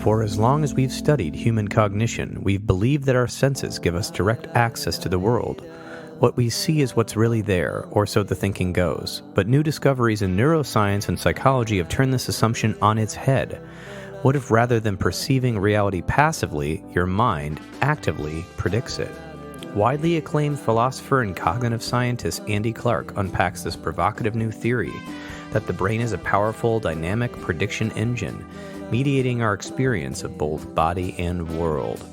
For as long as we've studied human cognition, we've believed that our senses give us direct access to the world. What we see is what's really there, or so the thinking goes. But new discoveries in neuroscience and psychology have turned this assumption on its head. What if rather than perceiving reality passively, your mind actively predicts it? Widely acclaimed philosopher and cognitive scientist Andy Clark unpacks this provocative new theory that the brain is a powerful, dynamic prediction engine, mediating our experience of both body and world.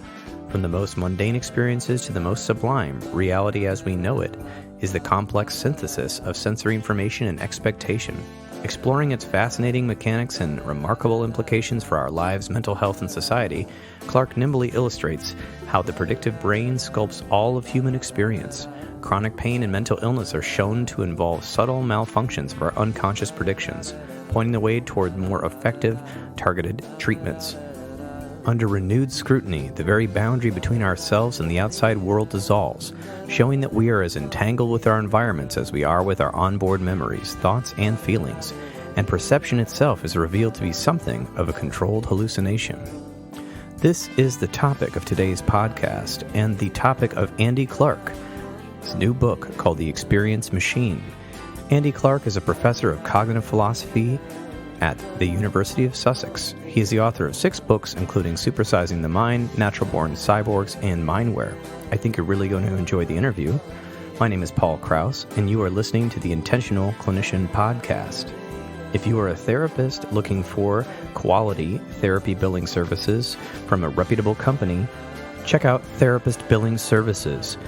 From the most mundane experiences to the most sublime, reality as we know it is the complex synthesis of sensory information and expectation. Exploring its fascinating mechanics and remarkable implications for our lives, mental health, and society, Clark nimbly illustrates how the predictive brain sculpts all of human experience. Chronic pain and mental illness are shown to involve subtle malfunctions of our unconscious predictions, pointing the way toward more effective, targeted treatments. Under renewed scrutiny, the very boundary between ourselves and the outside world dissolves, showing that we are as entangled with our environments as we are with our onboard memories, thoughts, and feelings, and perception itself is revealed to be something of a controlled hallucination. This is the topic of today's podcast, and the topic of Andy Clark's new book called The Experience Machine. Andy Clark is a professor of cognitive philosophy at the University of Sussex. He is the author of 6 books, including Supersizing the Mind, Natural Born Cyborgs, and Mindware. I think you're really going to enjoy the interview. My name is Paul Krauss, and you are listening to the Intentional Clinician Podcast. If you are a therapist looking for quality therapy billing services from a reputable company, check out Therapist Billing Services,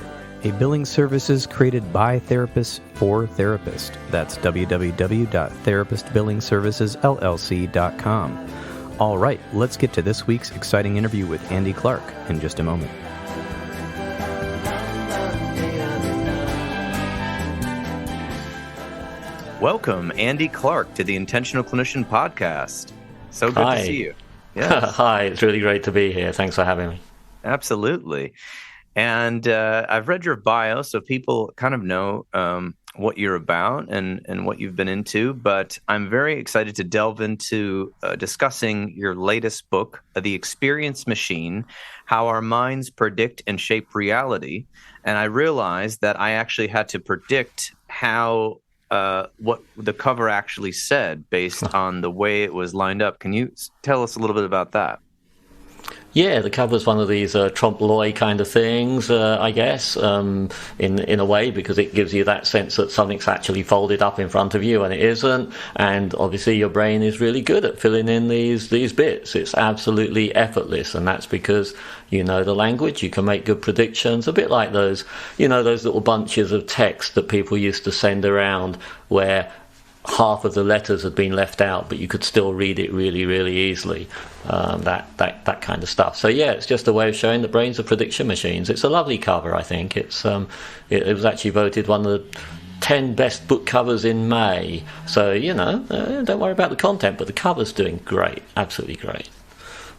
a billing services created by therapists for therapists. That's www.therapistbillingservicesllc.com. All right, let's get to this week's exciting interview with Andy Clark in just a moment. Welcome, Andy Clark, to the Intentional Clinician Podcast. So good to see you. Yes. Hi, it's really great to be here. Thanks for having me. Absolutely. And I've read your bio, so people kind of know what you're about and what you've been into. But I'm very excited to delve into discussing your latest book, The Experience Machine, How Our Minds Predict and Shape Reality. And I realized that I actually had to predict how what the cover actually said based on the way it was lined up. Can you tell us a little bit about that? Yeah, the cover's one of these trompe-l'oeil kind of things, I guess, in a way, because it gives you that sense that something's actually folded up in front of you and it isn't. And obviously your brain is really good at filling in these bits. It's absolutely effortless, and that's because you know the language, you can make good predictions, a bit like those little bunches of text that people used to send around where half of the letters had been left out, but you could still read it really, really easily. That kind of stuff. So yeah, it's just a way of showing the brains are prediction machines. It's a lovely cover, I think. It was actually voted one of the 10 best book covers in May. So don't worry about the content, but the cover's doing great, absolutely great.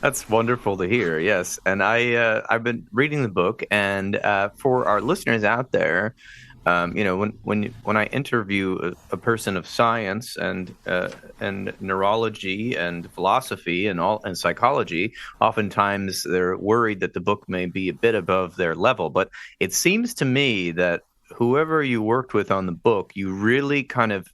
That's wonderful to hear. Yes, and I've been reading the book, and for our listeners out there. When I interview a person of science and neurology and philosophy and psychology, oftentimes they're worried that the book may be a bit above their level. But it seems to me that whoever you worked with on the book, you really kind of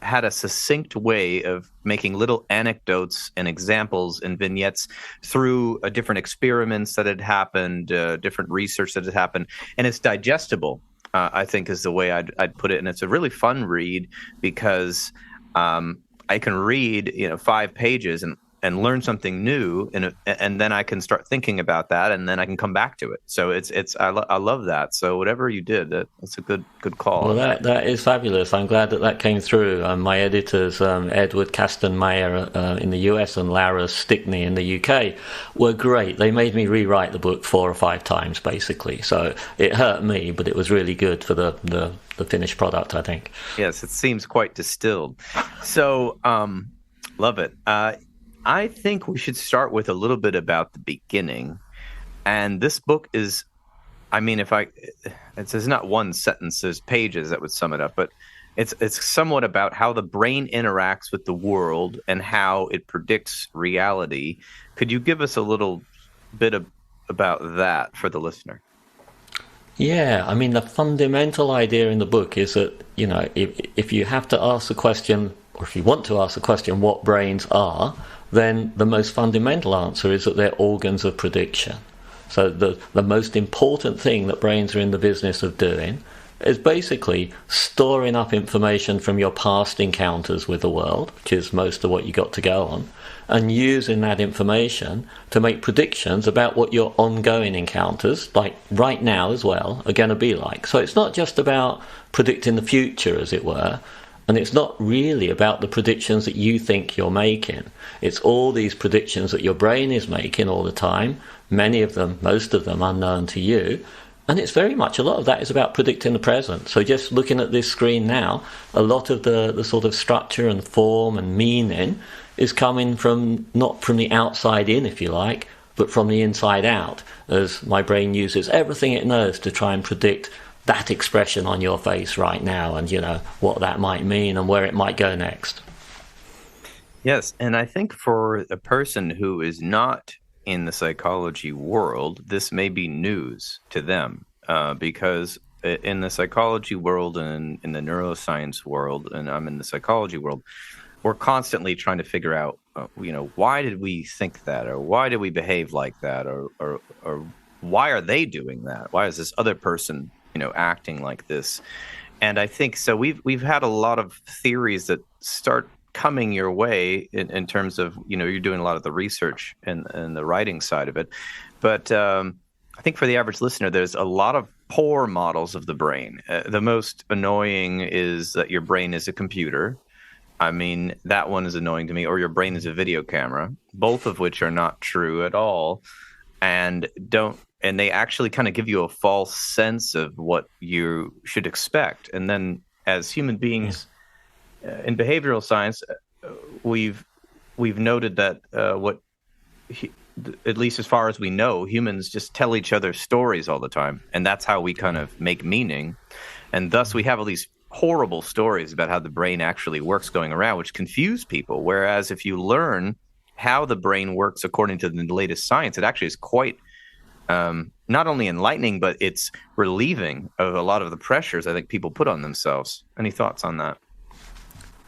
had a succinct way of making little anecdotes and examples and vignettes through different experiments that had happened, different research that had happened, and it's digestible, I think is the way I'd put it. And it's a really fun read because I can read 5 pages and learn something new, and then I can start thinking about that, and then I can come back to it. So I love that. So whatever you did, that's a good call. Well, that is fabulous. I'm glad that came through. My editors, Edward Kastenmeier in the US and Lara Stickney in the UK, were great. They made me rewrite the book 4 or 5 times, basically. So it hurt me, but it was really good for the finished product, I think. Yes, it seems quite distilled. So love it. I think we should start with a little bit about the beginning. And this book is, there's not one sentence, there's pages that would sum it up, but it's somewhat about how the brain interacts with the world and how it predicts reality. Could you give us a little bit about that for the listener? Yeah, I mean, the fundamental idea in the book is that, if you have to ask the question, or if you want to ask the question, what brains are, then the most fundamental answer is that they're organs of prediction. So the most important thing that brains are in the business of doing is basically storing up information from your past encounters with the world, which is most of what you got to go on, and using that information to make predictions about what your ongoing encounters, like right now as well, are going to be like. So it's not just about predicting the future, as it were, and it's not really about the predictions that you think you're making. It's all these predictions that your brain is making all the time, many of them, most of them unknown to you. And it's very much, a lot of that is about predicting the present. So just looking at this screen now, a lot of the sort of structure and form and meaning is coming from, not from the outside in, if you like, but from the inside out, as my brain uses everything it knows to try and predict that expression on your face right now and, what that might mean and where it might go next. Yes, and I think for a person who is not in the psychology world, this may be news to them, because in the psychology world and in the neuroscience world, and I'm in the psychology world, we're constantly trying to figure out, why did we think that, or why did we behave like that, or why are they doing that? Why is this other person, acting like this? And I think so. We've had a lot of theories that start coming your way in terms of, you're doing a lot of the research and the writing side of it. But I think for the average listener, there's a lot of poor models of the brain. The most annoying is that your brain is a computer. I mean, that one is annoying to me. Or your brain is a video camera, both of which are not true at all. And they actually kind of give you a false sense of what you should expect. And then as human beings, in behavioral science, we've noted that at least as far as we know, humans just tell each other stories all the time, and that's how we kind of make meaning. And thus, we have all these horrible stories about how the brain actually works going around, which confuse people. Whereas if you learn how the brain works according to the latest science, it actually is quite not only enlightening, but it's relieving of a lot of the pressures I think people put on themselves. Any thoughts on that?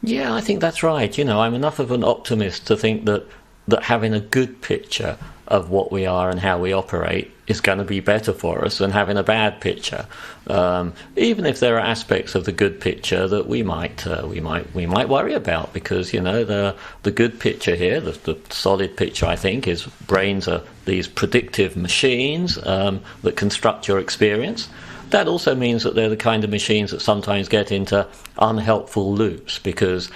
Yeah, I think that's right. I'm enough of an optimist to think that having a good picture of what we are and how we operate is going to be better for us than having a bad picture. Even if there are aspects of the good picture that we might worry about, because the good picture here, the solid picture, I think, is brains are these predictive machines that construct your experience. That also means that they're the kind of machines that sometimes get into unhelpful loops, because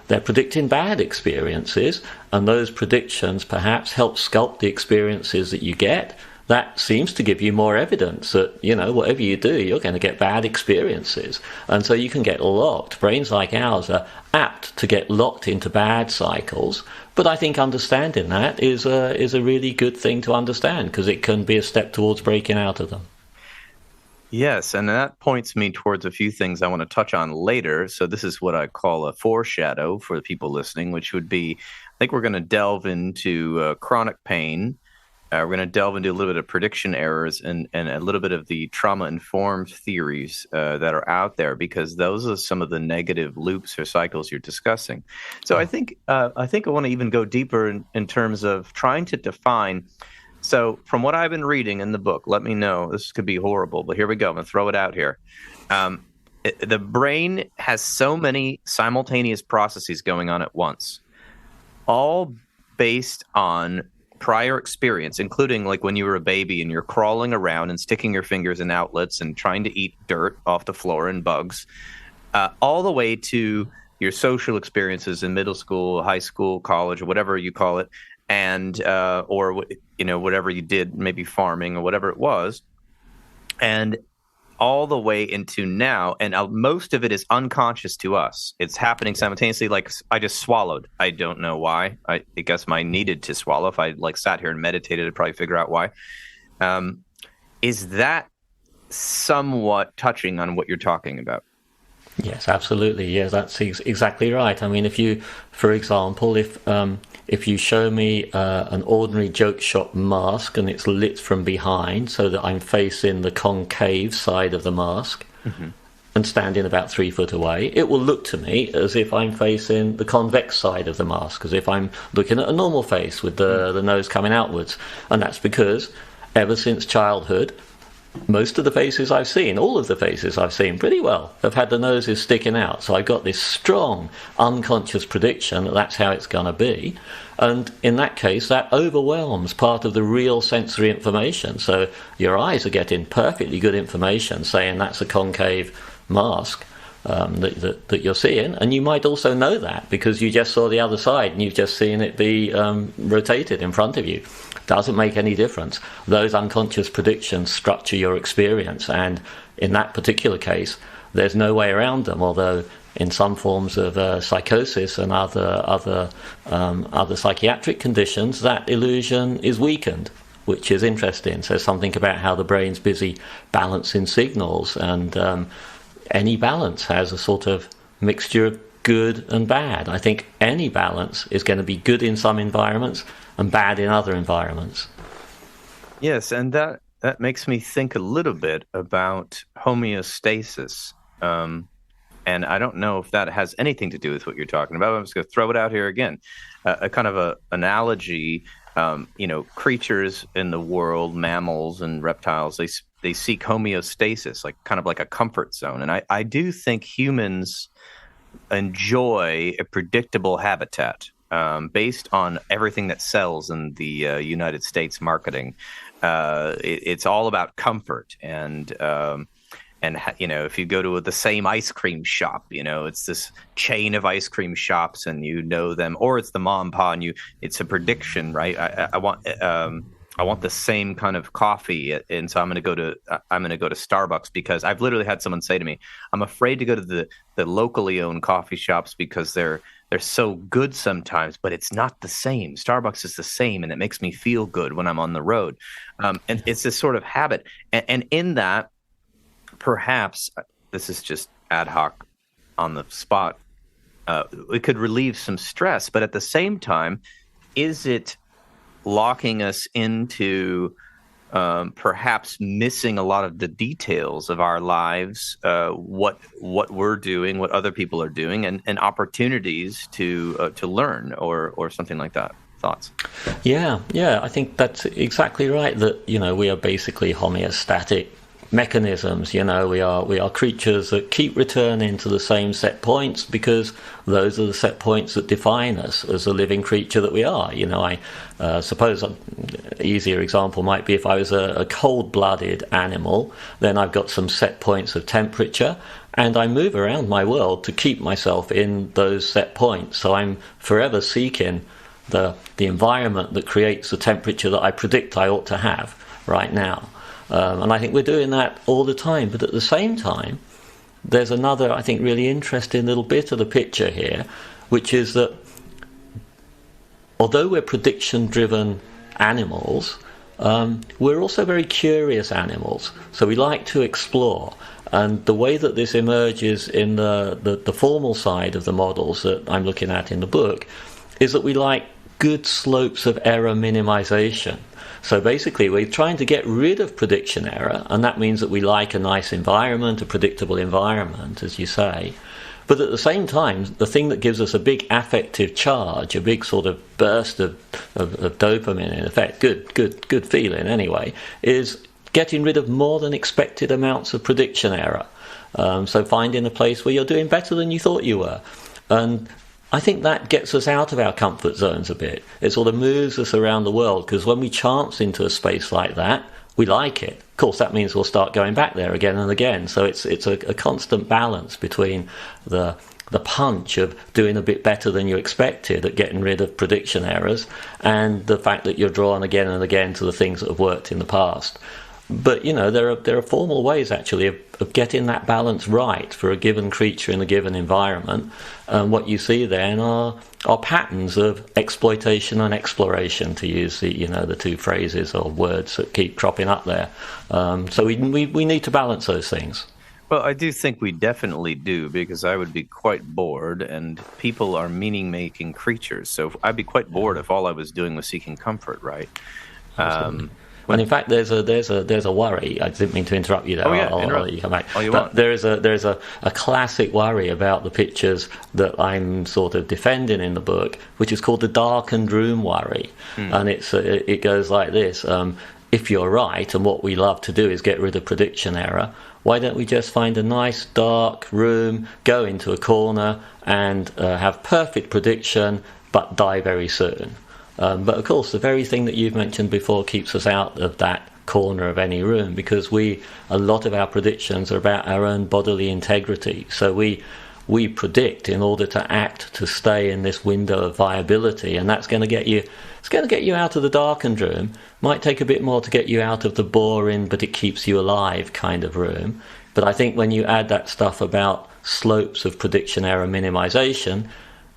they're predicting bad experiences, and those predictions perhaps help sculpt the experiences that you get. That seems to give you more evidence that, whatever you do, you're going to get bad experiences. And so you can get locked. Brains like ours are apt to get locked into bad cycles. But I think understanding that is a really good thing to understand, because it can be a step towards breaking out of them. Yes, and that points me towards a few things I want to touch on later. So this is what I call a foreshadow for the people listening, which would be, I think we're going to delve into chronic pain. We're going to delve into a little bit of prediction errors and a little bit of the trauma-informed theories that are out there, because those are some of the negative loops or cycles you're discussing. So I think I want to even go deeper in terms of trying to define. So from what I've been reading in the book, let me know, this could be horrible, but here we go. I'm going to throw it out here. The brain has so many simultaneous processes going on at once, all based on prior experience, including like when you were a baby and you're crawling around and sticking your fingers in outlets and trying to eat dirt off the floor and bugs, all the way to your social experiences in middle school, high school, college, or whatever you call it, and or whatever you did, maybe farming or whatever it was, and all the way into now. And most of it is unconscious to us. It's happening simultaneously. Like I just swallowed. I don't know why. I guess I needed to swallow. If I sat here and meditated, I'd probably figure out why. Is that somewhat touching on what you're talking about? Yes, absolutely. Yeah, that's exactly right. I mean, if you, for example, if you show me an ordinary joke shop mask and it's lit from behind so that I'm facing the concave side of the mask Hmm. and standing about 3 foot away, it will look to me as if I'm facing the convex side of the mask, as if I'm looking at a normal face with the nose coming outwards. And that's because ever since childhood, most of the faces I've seen, all of the faces I've seen pretty well, have had the noses sticking out. So I've got this strong unconscious prediction that that's how it's going to be. And in that case, that overwhelms part of the real sensory information. So your eyes are getting perfectly good information saying that's a concave mask that you're seeing. And you might also know that because you just saw the other side and you've just seen it be rotated in front of you. Doesn't make any difference. Those unconscious predictions structure your experience, and in that particular case, there's no way around them. Although in some forms of psychosis and other psychiatric conditions, that illusion is weakened, which is interesting. So something about how the brain's busy balancing signals, and any balance has a sort of mixture of good and bad. I think any balance is going to be good in some environments and bad in other environments. Yes, and that makes me think a little bit about homeostasis. And I don't know if that has anything to do with what you're talking about. I'm just going to throw it out here again. A kind of a analogy. Creatures in the world, mammals and reptiles, they seek homeostasis, like kind of like a comfort zone. And I do think humans enjoy a predictable habitat. Based on everything that sells in the United States marketing, it's all about comfort. And if you go to the same ice cream shop, it's this chain of ice cream shops, and you know them, or it's the mom and pa, and it's a prediction, right? I want the same kind of coffee, and so I'm going to go to Starbucks, because I've literally had someone say to me, I'm afraid to go to the locally owned coffee shops because they're so good sometimes, but it's not the same. Starbucks is the same, and it makes me feel good when I'm on the road. And it's this sort of habit. And in that, perhaps, this is just ad hoc on the spot, it could relieve some stress, but at the same time, is it locking us into perhaps missing a lot of the details of our lives, what we're doing, what other people are doing, and opportunities to learn or something like that? Thoughts? Yeah, I think that's exactly right. That we are basically homeostatic mechanisms. We are creatures that keep returning to the same set points because those are the set points that define us as a living creature that we are. I suppose an easier example might be if I was a cold-blooded animal, then I've got some set points of temperature, and I move around my world to keep myself in those set points. So I'm forever seeking the environment that creates the temperature that I predict I ought to have right now. And I think we're doing that all the time. But at the same time, there's another, I think, really interesting little bit of the picture here, which is that although we're prediction-driven animals, we're also very curious animals. So we like to explore. And the way that this emerges in the formal side of the models that I'm looking at in the book is that we like good slopes of error minimization. So basically, we're trying to get rid of prediction error, and that means that we like a nice environment, a predictable environment, as you say. But at the same time, the thing that gives us a big affective charge, a big sort of burst of dopamine, in effect, good feeling anyway, is getting rid of more than expected amounts of prediction error. So finding a place where you're doing better than you thought you were. And I think that gets us out of our comfort zones a bit. It sort of moves us around the world, because when we chance into a space like that, we like it. Of course, that means we'll start going back there again and again. So it's a constant balance between the punch of doing a bit better than you expected at getting rid of prediction errors, and the fact that you're drawn again and again to the things that have worked in the past. But there are formal ways actually of getting that balance right for a given creature in a given environment. And what you see then are patterns of exploitation and exploration, to use the two phrases or words that keep cropping up there. So we need to balance those things. Well, I do think we definitely do, because I would be quite bored, and people are meaning-making creatures. So I'd be quite bored if all I was doing was seeking comfort, right? Absolutely. When And in fact, there's a worry. I didn't mean to interrupt you there. Oh, yeah, I'll interrupt let you come back. all you But want. there's a classic worry about the pictures that I'm sort of defending in the book, which is called the darkened room worry, and it goes like this: if you're right, and what we love to do is get rid of prediction error, why don't we just find a nice dark room, go into a corner, and have perfect prediction, but die very soon? But of course, the very thing that you've mentioned before keeps us out of that corner of any room, because a lot of our predictions are about our own bodily integrity. So we predict in order to act, to stay in this window of viability, and that's going to get you. It's going to get you out of the darkened room. Might take a bit more to get you out of the boring, but it keeps you alive kind of room. But I think when you add that stuff about slopes of prediction error minimization,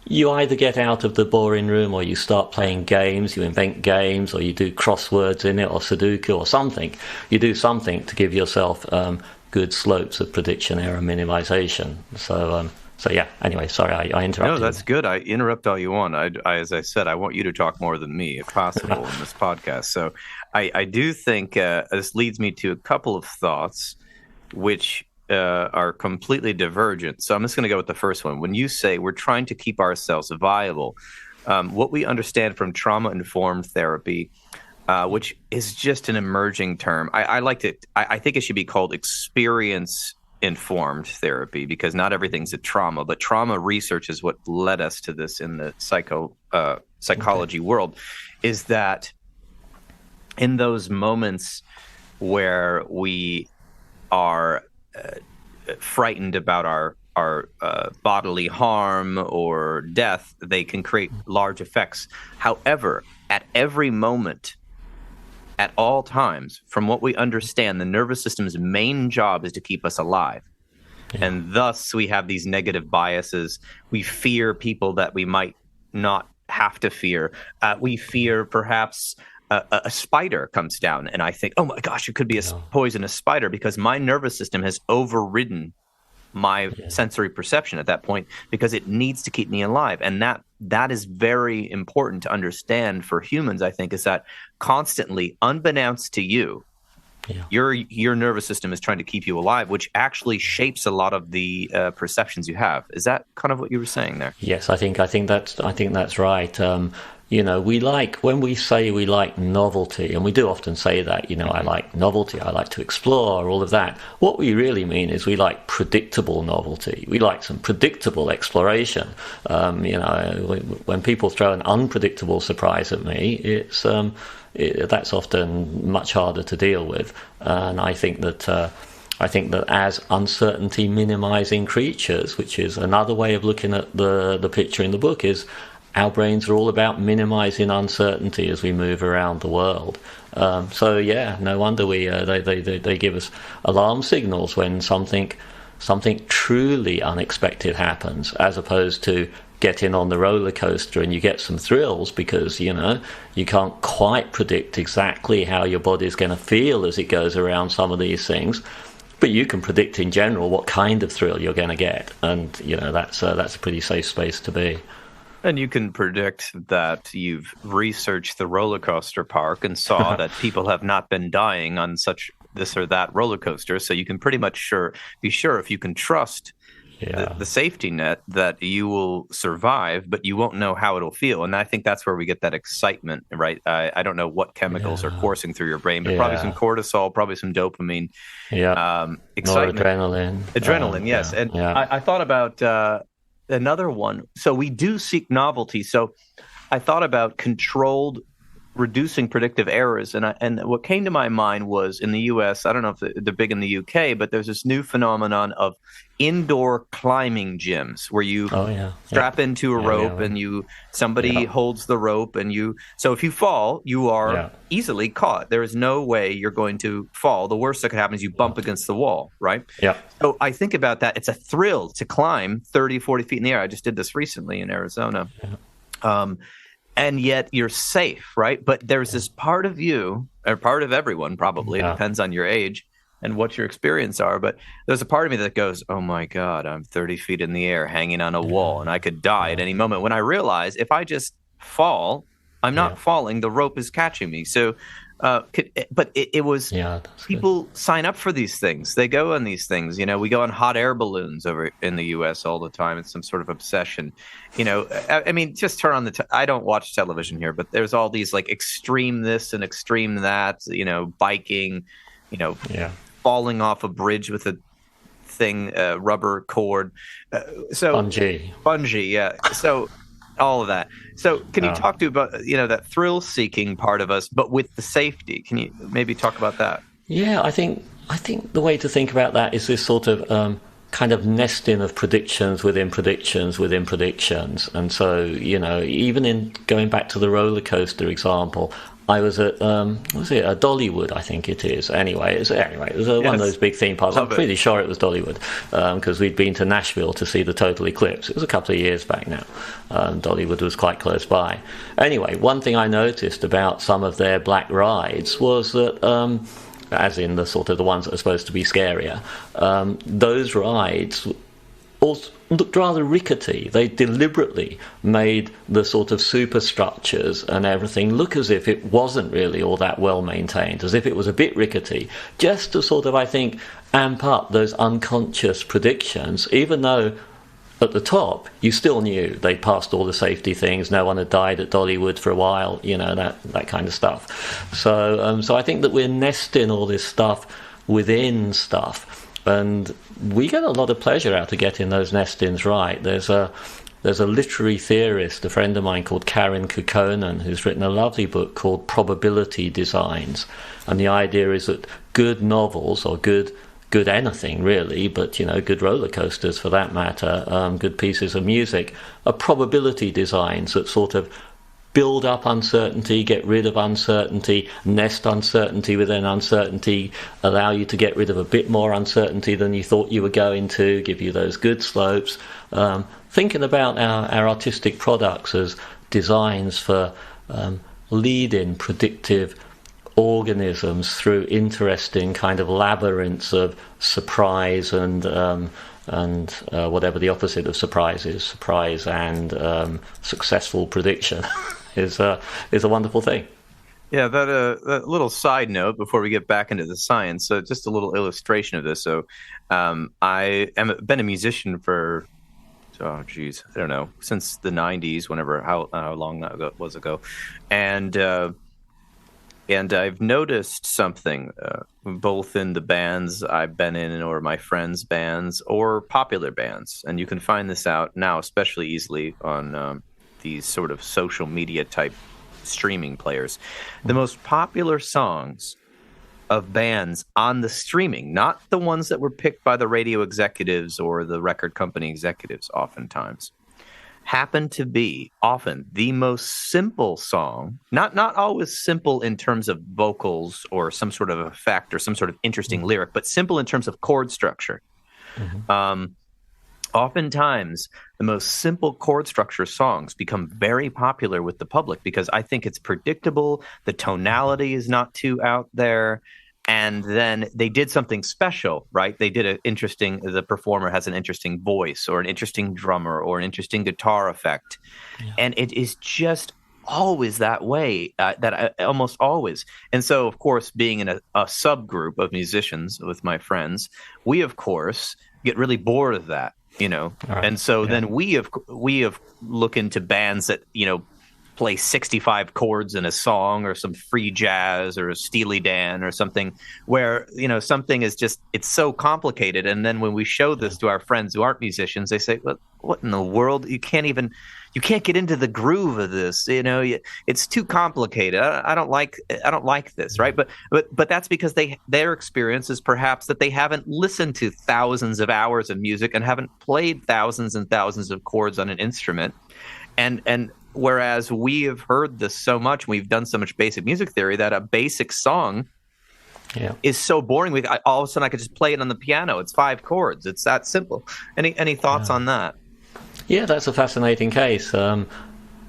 you either get out of the boring room, or you start playing games, you invent games, or you do crosswords in it, or Sudoku, or something. You do something to give yourself good slopes of prediction error minimization. So yeah, anyway, sorry, I interrupted. No, that's good. I interrupt all you want. As I said, I want you to talk more than me, if possible, in this podcast. So I do think this leads me to a couple of thoughts, which are completely divergent. So I'm just going to go with the first one. When you say we're trying to keep ourselves viable, what we understand from trauma-informed therapy, which is just an emerging term. I liked it. I think it should be called experience-informed therapy, because not everything's a trauma, but trauma research is what led us to this in the psychology world, is that in those moments where we are frightened about our bodily harm or death, they can create large effects. However, at every moment, at all times, from what we understand, the nervous system's main job is to keep us alive. Yeah. And thus we have these negative biases. We fear people that we might not have to fear. We fear perhaps a spider comes down, and I think, oh my gosh, it could be a poisonous spider, because my nervous system has overridden my sensory perception at that point, because it needs to keep me alive. And that is very important to understand for humans, I think, is that constantly, unbeknownst to you, your nervous system is trying to keep you alive, which actually shapes a lot of the perceptions you have. Is that kind of what you were saying there? Yes, I think that's right. When we say we like novelty, and we do often say that, I like novelty, I like to explore, all of that. What we really mean is we like predictable novelty. We like some predictable exploration. When people throw an unpredictable surprise at me, that's often much harder to deal with. And I think that as uncertainty minimizing creatures, which is another way of looking at the picture in the book, is our brains are all about minimizing uncertainty as we move around the world. No wonder they give us alarm signals when something truly unexpected happens, as opposed to getting on the roller coaster and you get some thrills, because you can't quite predict exactly how your body's going to feel as it goes around some of these things. But you can predict in general what kind of thrill you're going to get, and that's a pretty safe space to be. And you can predict that you've researched the roller coaster park and saw that people have not been dying on such this or that roller coaster. So you can pretty much be sure, if you can trust the safety net, that you will survive, but you won't know how it'll feel. And I think that's where we get that excitement, right? I don't know what chemicals are coursing through your brain, but probably some cortisol, probably some dopamine. Excitement. Adrenaline, yes. And I thought about another one. So we do seek novelty. So I thought about controlled reducing predictive errors. And what came to my mind was, in the U.S., I don't know if they're big in the U.K., but there's this new phenomenon of indoor climbing gyms where you strap into a rope and somebody holds the rope, and so if you fall, you are easily caught. There is no way you're going to fall. The worst that could happen is you bump against the wall, right? Yeah. So I think about that. It's a thrill to climb 30, 40 feet in the air. I just did this recently in Arizona. And yet you're safe, right? But there's this part of you, or part of everyone probably, it depends on your age, and what your experience are. But there's a part of me that goes, oh my God, I'm 30 feet in the air hanging on a wall and I could die at any moment. When I realize if I just fall, I'm not falling, the rope is catching me. So, but it was people sign up for these things. They go on these things. We go on hot air balloons over in the U.S. all the time. It's some sort of obsession. I mean, just turn on I don't watch television here, but there's all these like extreme this and extreme that. Biking. Falling off a bridge with a thing, rubber cord. So bungee, yeah. So. All of that. So can you talk about, that thrill-seeking part of us, but with the safety? Can you maybe talk about that? Yeah, I think the way to think about that is this sort of kind of nesting of predictions within predictions within predictions. And so, even in going back to the roller coaster example, I was at at Dollywood, I think it is. Anyway, it was one of those big theme parks. I'm pretty sure it was Dollywood because we'd been to Nashville to see the total eclipse. It was a couple of years back now. Dollywood was quite close by. Anyway, one thing I noticed about some of their black rides was that, as in the sort of the ones that are supposed to be scarier, those rides also looked rather rickety. They deliberately made the sort of superstructures and everything look as if it wasn't really all that well maintained, as if it was a bit rickety, just to sort of, I think, amp up those unconscious predictions, even though at the top you still knew they'd passed all the safety things, no one had died at Dollywood for a while, that kind of stuff. So I think that we're nesting all this stuff within stuff. And we get a lot of pleasure out of getting those nestings right. There's a literary theorist, a friend of mine called Karen Kukkonen, who's written a lovely book called Probability Designs. And the idea is that good novels, or good anything really, but good roller coasters for that matter, good pieces of music, are probability designs that sort of build up uncertainty, get rid of uncertainty, nest uncertainty within uncertainty, allow you to get rid of a bit more uncertainty than you thought you were going to, give you those good slopes. Thinking about our artistic products as designs for leading predictive organisms through interesting kind of labyrinths of surprise and whatever the opposite of surprise is, surprise and successful prediction is a wonderful thing. Yeah, that little side note before we get back into the science. So just a little illustration of this. So I have been a musician for, I don't know, since the 90s, how long that was ago. And I've noticed something, both in the bands I've been in or my friends' bands or popular bands. And you can find this out now especially easily on these sort of social media type streaming players. The most popular songs of bands on the streaming, not the ones that were picked by the radio executives or the record company executives oftentimes, happen to be often the most simple song, not always simple in terms of vocals or some sort of effect or some sort of interesting lyric, but simple in terms of chord structure. Oftentimes, the most simple chord structure songs become very popular with the public because I think it's predictable, the tonality is not too out there, and then they did something special, right? They did the performer has an interesting voice or an interesting drummer or an interesting guitar effect. Yeah. And it is just always that way, almost always. And so, of course, being in a subgroup of musicians with my friends, we, of course, get really bored of that. Right. And so then we have look into bands that, play 65 chords in a song or some free jazz or a Steely Dan or something where, something is just, it's so complicated. And then when we show this to our friends who aren't musicians, they say, what in the world? You can't get into the groove of this. It's too complicated. I don't like this. Right. But that's because their experience is perhaps that they haven't listened to thousands of hours of music and haven't played thousands and thousands of chords on an instrument. And whereas we have heard this so much, we've done so much basic music theory that a basic song is so boring. All of a sudden I could just play it on the piano. It's 5 chords. It's that simple. Any thoughts on that? Yeah, that's a fascinating case.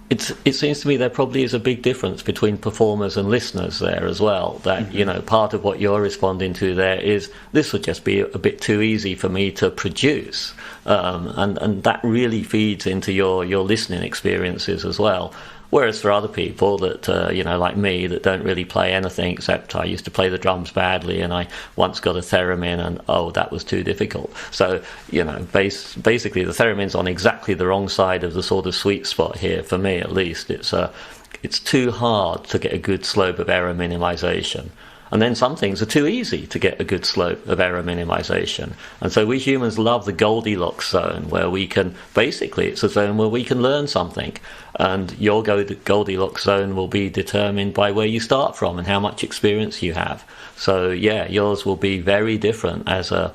it seems to me there probably is a big difference between performers and listeners there as well. That, you know, part of what you're responding to there is, this would just be a bit too easy for me to produce. And that really feeds into your listening experiences as well. Whereas for other people that, you know, like me, that don't really play anything except I used to play the drums badly and I once got a theremin and, oh, that was too difficult. So, you know, basically the theremin's on exactly the wrong side of the sort of sweet spot here, for me at least. It's too hard to get a good slope of error minimization. And then some things are too easy to get a good slope of error minimization. And so we humans love the Goldilocks zone, where we can, basically it's a zone where we can learn something. And your Goldilocks zone will be determined by where you start from and how much experience you have. So yeah, yours will be very different as a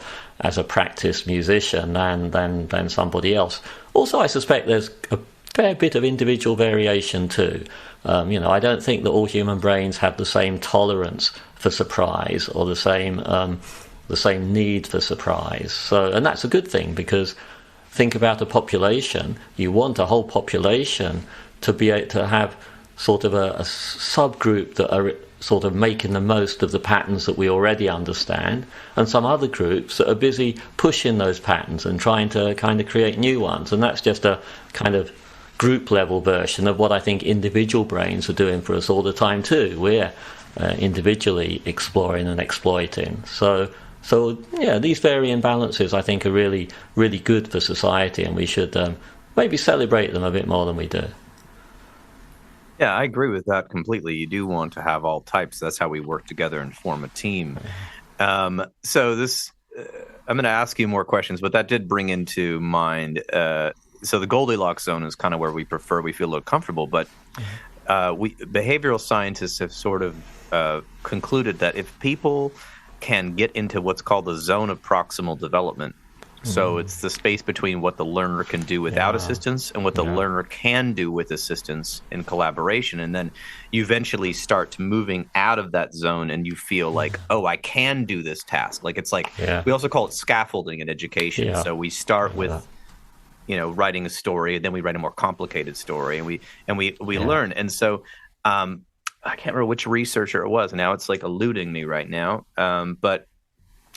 practiced musician than somebody else. Also, I suspect there's a fair bit of individual variation too. You know, I don't think that all human brains have the same tolerance for surprise or the same need for surprise. So, and that's a good thing, because think about a population. You want a whole population to be able to have sort of a subgroup that are sort of making the most of the patterns that we already understand, and some other groups that are busy pushing those patterns and trying to kind of create new ones. And that's just a kind of group level version of what I think individual brains are doing for us all the time too. We're individually exploring and exploiting. So yeah, these varying balances I think are really, really good for society, and we should maybe celebrate them a bit more than we do. Yeah, I agree with that completely. You do want to have all types. That's how we work together and form a team. So this, I'm going to ask you more questions, but that did bring into mind. So the Goldilocks zone is kind of where we feel a little comfortable, but behavioral scientists have sort of concluded that if people can get into what's called the zone of proximal development, so it's the space between what the learner can do without assistance and what the learner can do with assistance in collaboration, and then you eventually start moving out of that zone and you feel like, oh, I can do this task. Like, it's like, we also call it scaffolding in education. So we start with, you know, writing a story, and then we write a more complicated story, and we learn. And so I can't remember which researcher it was. Now it's like eluding me right now. But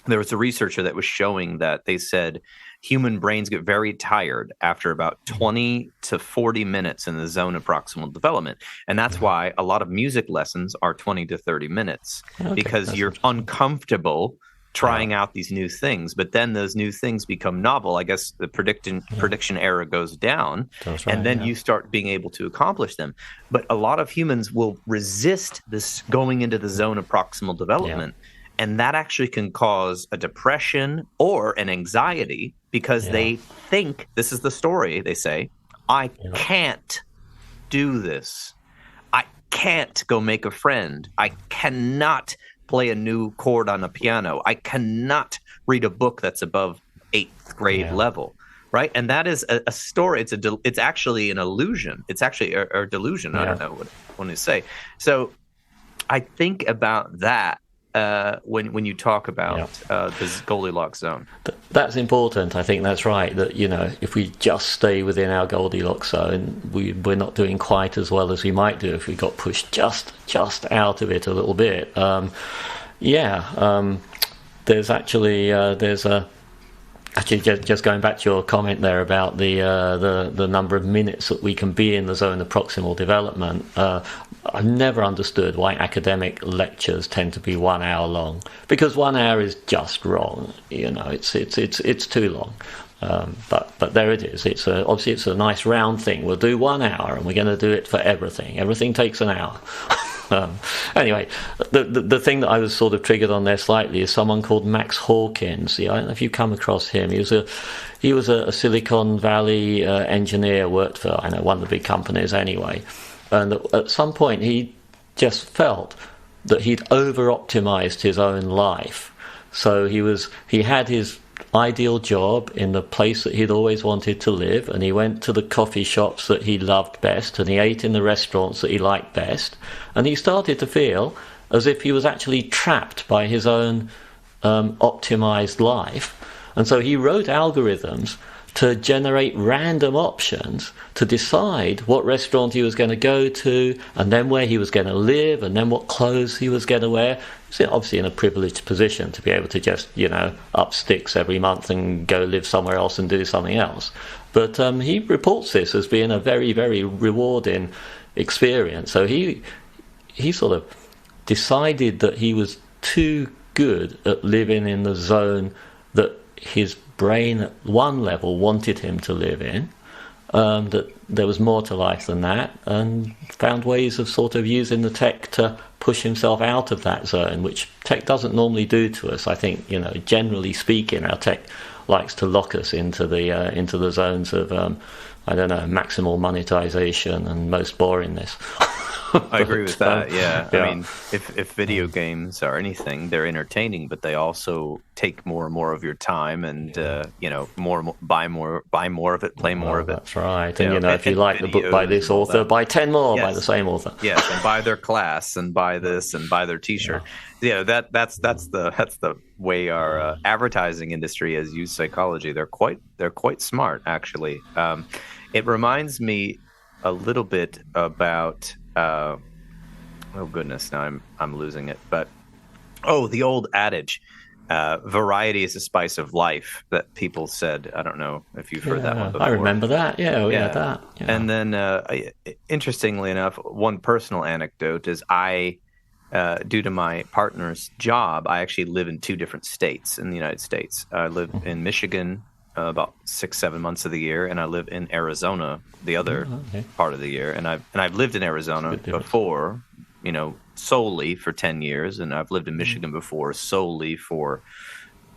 there was a researcher that was showing that they said human brains get very tired after about 20 to 40 minutes in the zone of proximal development. And that's why a lot of music lessons are 20 to 30 minutes, because you're uncomfortable trying out these new things, but then those new things become novel. I guess the prediction error goes down, and then you start being able to accomplish them. But a lot of humans will resist this going into the zone of proximal development, and that actually can cause a depression or an anxiety, because they think, this is the story, they say, I can't do this. I can't go make a friend. I cannot play a new chord on a piano. I cannot read a book that's above 8th grade level, right? And that is a story. It's actually an illusion. It's actually a delusion. I don't know what I want to say. So I think about that when you talk about this Goldilocks zone. That's important. I think that's right. That, you know, if we just stay within our Goldilocks zone, we're not doing quite as well as we might do if we got pushed just out of it a little bit. There's actually just going back to your comment there about the number of minutes that we can be in the zone of proximal development. I've never understood why academic lectures tend to be 1 hour long, because 1 hour is just wrong. You know, it's too long. But there it is. Obviously it's a nice round thing. We'll do 1 hour, and we're going to do it for everything. Everything takes an hour. Anyway, the thing that I was sort of triggered on there slightly is someone called Max Hawkins. I don't know if you've come across him. He was a Silicon Valley engineer, worked for, I know, one of the big companies anyway. And at some point he just felt that he'd over-optimized his own life. So he had his ideal job in the place that he'd always wanted to live, and he went to the coffee shops that he loved best, and he ate in the restaurants that he liked best, and he started to feel as if he was actually trapped by his own optimized life. And so he wrote algorithms to generate random options to decide what restaurant he was going to go to, and then where he was going to live, and then what clothes he was going to wear. He's obviously in a privileged position to be able to just, up sticks every month and go live somewhere else and do something else. But he reports this as being a very, very rewarding experience. So he sort of decided that he was too good at living in the zone that his brain at one level wanted him to live in, that there was more to life than that, and found ways of sort of using the tech to push himself out of that zone, which tech doesn't normally do to us. I think, generally speaking, our tech likes to lock us into the zones of maximal monetization and most boringness. I agree with that. Yeah. I mean, if video games are anything, they're entertaining, but they also take more and more of your time, and buy more of it, play more of it. That's right. And if you like the book by this author, buy 10 more by the same author. Yes, and buy their class, and buy this, and buy their T-shirt. Yeah, that's the way our advertising industry has used psychology. They're quite smart, actually. It reminds me a little bit about. Oh goodness, now I'm losing it. But the old adage, variety is the spice of life, that people said. I don't know if you've heard that one before. I remember that. Yeah. And then, interestingly enough, one personal anecdote is I, due to my partner's job, I actually live in 2 different states in the United States. I live in Michigan about 6-7 months of the year, and I live in Arizona the other part of the year. And I've lived in Arizona before, solely for 10 years, and I've lived in Michigan before solely for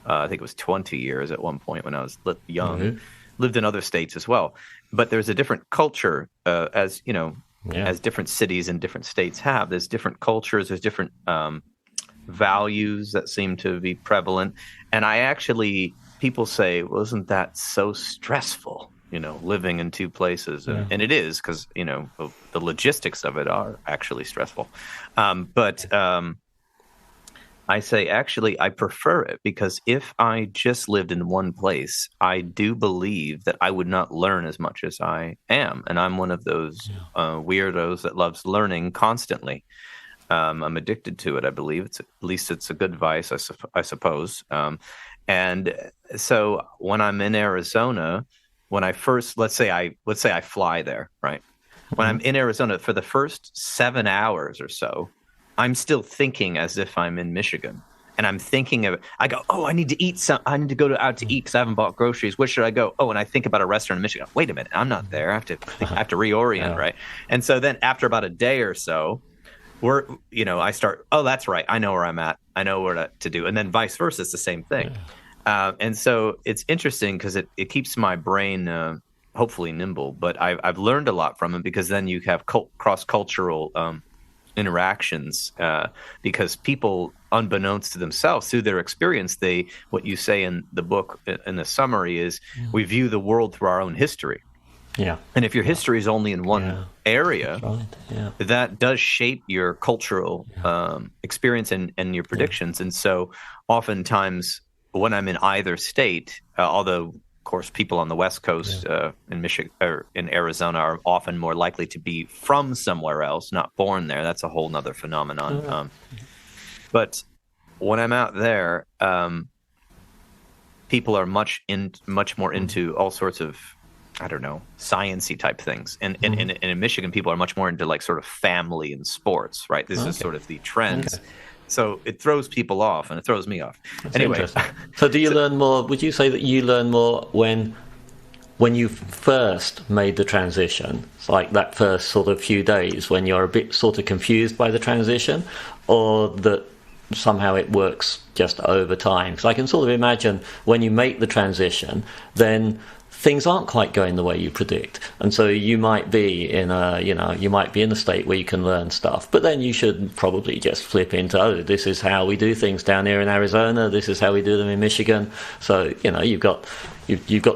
I think it was 20 years at one point when I was young. Lived in other states as well, but there's a different culture, as different cities and different states have. There's different cultures. There's different values that seem to be prevalent, and people say, well, isn't that so stressful, living in 2 places? And it is, because, the logistics of it are actually stressful. But I say, actually, I prefer it, because if I just lived in one place, I do believe that I would not learn as much as I am. And I'm one of those weirdos that loves learning constantly. I'm addicted to it, I believe. At least it's a good vice, I suppose. And so when I'm in Arizona, when I first, let's say I fly there, right? When I'm in Arizona for the first 7 hours or so, I'm still thinking as if I'm in Michigan. And I'm thinking I go, I need to eat I need to go out to eat because I haven't bought groceries. Where should I go? And I think about a restaurant in Michigan. Wait a minute, I'm not there. I have to reorient, right? And so then after about a day or so, I start, that's right, I know where I'm at. I know what to do. And then vice versa, it's the same thing. And so it's interesting because it keeps my brain hopefully nimble, but I've learned a lot from it, because then you have cross-cultural interactions, because people, unbeknownst to themselves, through their experience, what you say in the book, in the summary, is we view the world through our own history. Yeah. And if your history is only in one area, that does shape your cultural experience and your predictions. And so oftentimes when I'm in either state, although, of course, people on the West Coast in Michigan or in Arizona are often more likely to be from somewhere else, not born there. That's a whole nother phenomenon. But when I'm out there, people are much more into all sorts of, I don't know, science-y type things. And in Michigan, people are much more into like sort of family and sports, right? This is sort of the trends. Okay. So it throws people off, and it throws me off. That's anyway. So do you learn more? Would you say that you learn more when you first made the transition, like that first sort of few days when you're a bit sort of confused by the transition, or that somehow it works just over time? Because I can sort of imagine when you make the transition, then things aren't quite going the way you predict, and so you might be in a state where you can learn stuff, but then you should probably just flip into, this is how we do things down here in Arizona, this is how we do them in Michigan. So you've got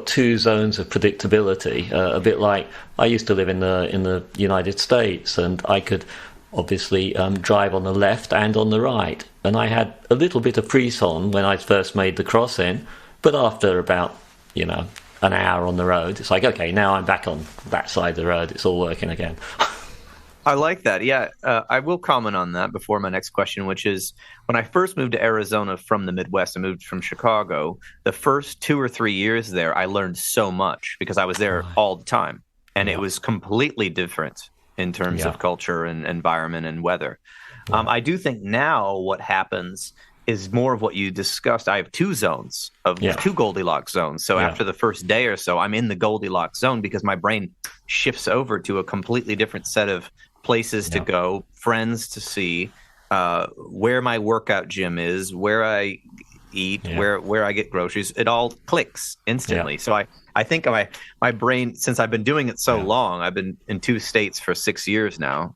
2 zones of predictability, a bit like I used to live in the United States, and I could obviously drive on the left and on the right, and I had a little bit of frisson when I first made the crossing, but after about an hour on the road, it's like, okay, now I'm back on that side of the road. It's all working again. I like that. Yeah, I will comment on that before my next question, which is when I first moved to Arizona from the Midwest, I moved from Chicago. The first 2 or 3 years there, I learned so much because I was there all the time. And it was completely different in terms of culture and environment and weather. I do think now what happens is more of what you discussed. I have two Goldilocks zones. So after the first day or so, I'm in the Goldilocks zone because my brain shifts over to a completely different set of places to go, friends to see, where my workout gym is, where I eat, where I get groceries. It all clicks instantly. So I think my brain, since I've been doing it so long, I've been in 2 states for 6 years now.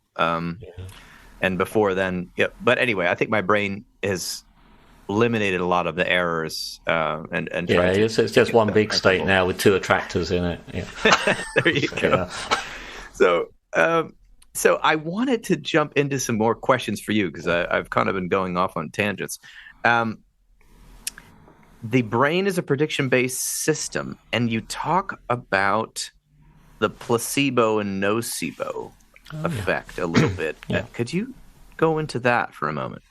And before then, but anyway, I think my brain has eliminated a lot of the errors and it's just one big state now with 2 attractors in it. There you go. So I wanted to jump into some more questions for you because I've kind of been going off on tangents. The brain is a prediction-based system, and you talk about the placebo and nocebo effect a little bit. Could you go into that for a moment?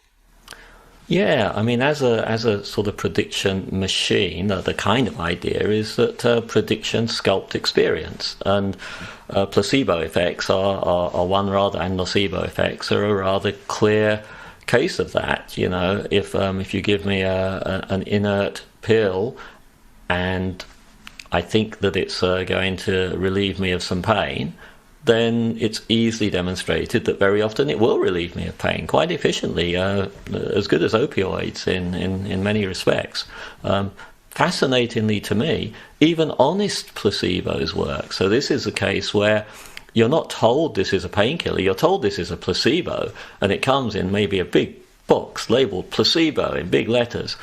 Yeah, I mean, as a sort of prediction machine, the kind of idea is that prediction sculpt experience, and placebo effects are one rather, and nocebo effects are a rather clear case of that. You know, if you give me an inert pill, and I think that it's going to relieve me of some pain, then it's easily demonstrated that very often it will relieve me of pain quite efficiently, as good as opioids in many respects. Fascinatingly to me, even honest placebos work. So this is a case where you're not told this is a painkiller, you're told this is a placebo, and it comes in maybe a big box labeled placebo in big letters.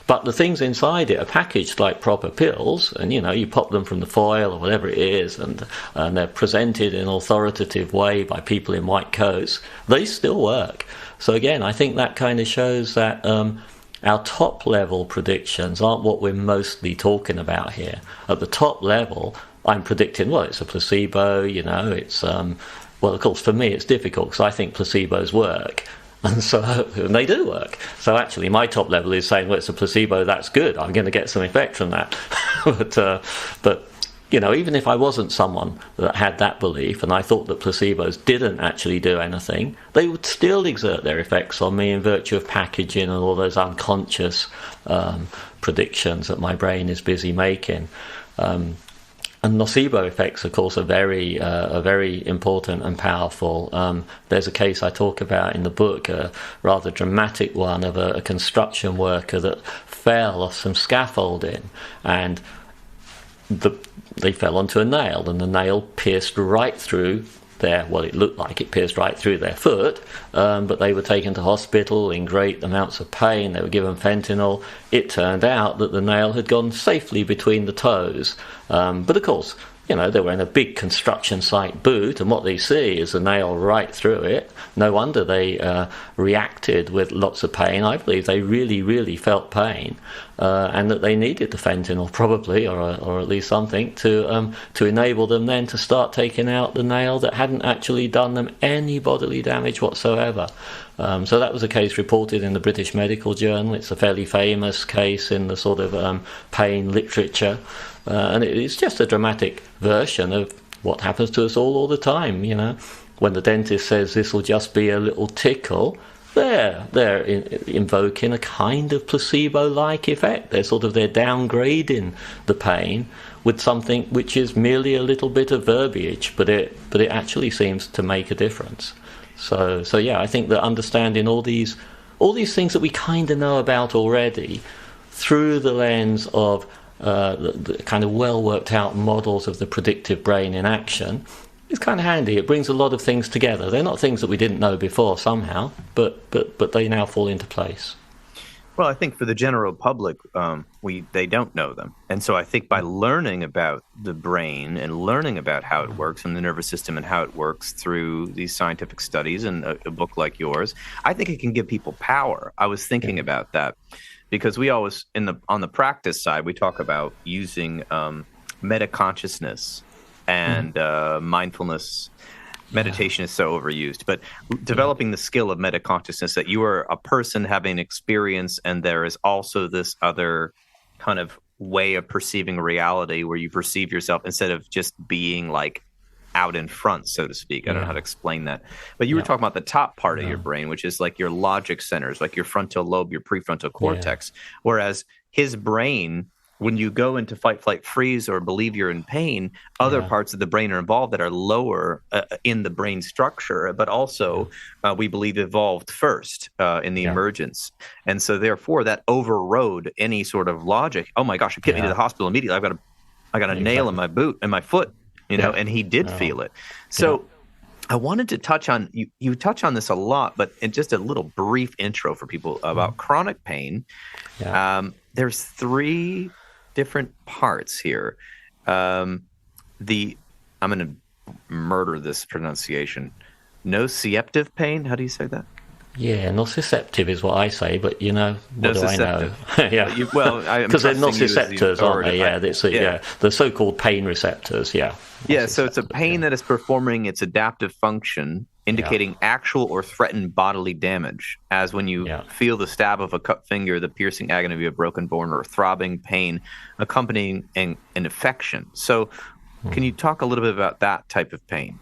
But the things inside it are packaged like proper pills, and you pop them from the foil or whatever it is, and they're presented in an authoritative way by people in white coats. They still work. So again, I think that kind of shows that our top level predictions aren't what we're mostly talking about here. At the top level, I'm predicting, well, it's a placebo, it's well, of course, for me it's difficult because I think placebos work. And they do work. So actually, my top level is saying, well, it's a placebo, that's good. I'm going to get some effect from that. But even if I wasn't someone that had that belief and I thought that placebos didn't actually do anything, they would still exert their effects on me in virtue of packaging and all those unconscious predictions that my brain is busy making. And nocebo effects, of course, are very important and powerful. There's a case I talk about in the book, a rather dramatic one of a construction worker that fell off some scaffolding, and they fell onto a nail, and the nail pierced right through it looked like it pierced right through their foot, but they were taken to hospital in great amounts of pain. They were given fentanyl. It turned out that the nail had gone safely between the toes, but of course, they were in a big construction site boot, and what they see is a nail right through it. No wonder they reacted with lots of pain. I believe they really, really felt pain, and that they needed the fentanyl probably, or at least something, to enable them then to start taking out the nail that hadn't actually done them any bodily damage whatsoever. So that was a case reported in the British Medical Journal. It's a fairly famous case in the sort of pain literature. And it's just a dramatic version of what happens to us all the time, When the dentist says this will just be a little tickle, they're invoking a kind of placebo-like effect. They're downgrading the pain with something which is merely a little bit of verbiage, but it actually seems to make a difference. So yeah, I think that understanding all these things that we kind of know about already through the lens of the kind of well worked out models of the predictive brain in action is kind of handy. It brings a lot of things together. They're not things that we didn't know before somehow, but they now fall into place. Well, I think for the general public, they don't know them. And so I think by learning about the brain and learning about how it works and the nervous system and how it works through these scientific studies and a book like yours, I think it can give people power. I was thinking about that because we always, on the practice side, we talk about using meta-consciousness and mindfulness. Meditation is so overused, but developing the skill of meta-consciousness, that you are a person having an experience, and there is also this other kind of way of perceiving reality where you perceive yourself instead of just being like out in front, so to speak. I don't know how to explain that. But you were talking about the top part of your brain, which is like your logic centers, like your frontal lobe, your prefrontal cortex. Whereas his brain, when you go into fight, flight, freeze, or believe you're in pain, other parts of the brain are involved that are lower in the brain structure, but also we believe evolved first in the emergence. And so therefore that overrode any sort of logic. Oh my gosh, get me to the hospital immediately. I got a nail in my boot and my foot, you know, and he did feel it. So I wanted to touch on, you touch on this a lot, but in just a little brief intro for people about chronic pain. There's 3 different parts here. I'm going to murder this pronunciation. Nociceptive pain. How do you say that? Yeah, nociceptive is what I say, but what do I know? Because they're nociceptors, aren't they? The so-called pain receptors. So it's a pain that is performing its adaptive function, indicating actual or threatened bodily damage, as when you feel the stab of a cut finger, the piercing agony of a broken bone, or throbbing pain accompanying an infection. So can you talk a little bit about that type of pain?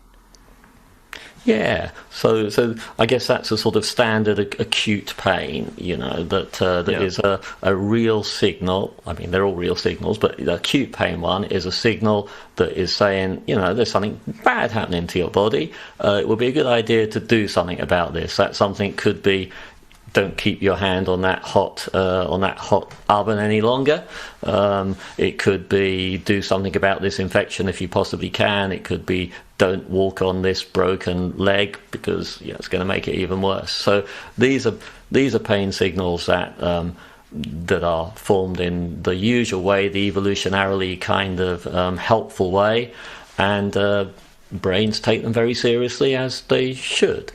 Yeah, so I guess that's a sort of standard acute pain, that is a real signal. I mean, they're all real signals, but the acute pain one is a signal that is saying, there's something bad happening to your body. It would be a good idea to do something about this. That something could be, don't keep your hand on that hot oven any longer. It could be, do something about this infection if you possibly can. It could be, don't walk on this broken leg because it's going to make it even worse. So these are pain signals that are formed in the usual way, the evolutionarily kind of helpful way, and brains take them very seriously, as they should.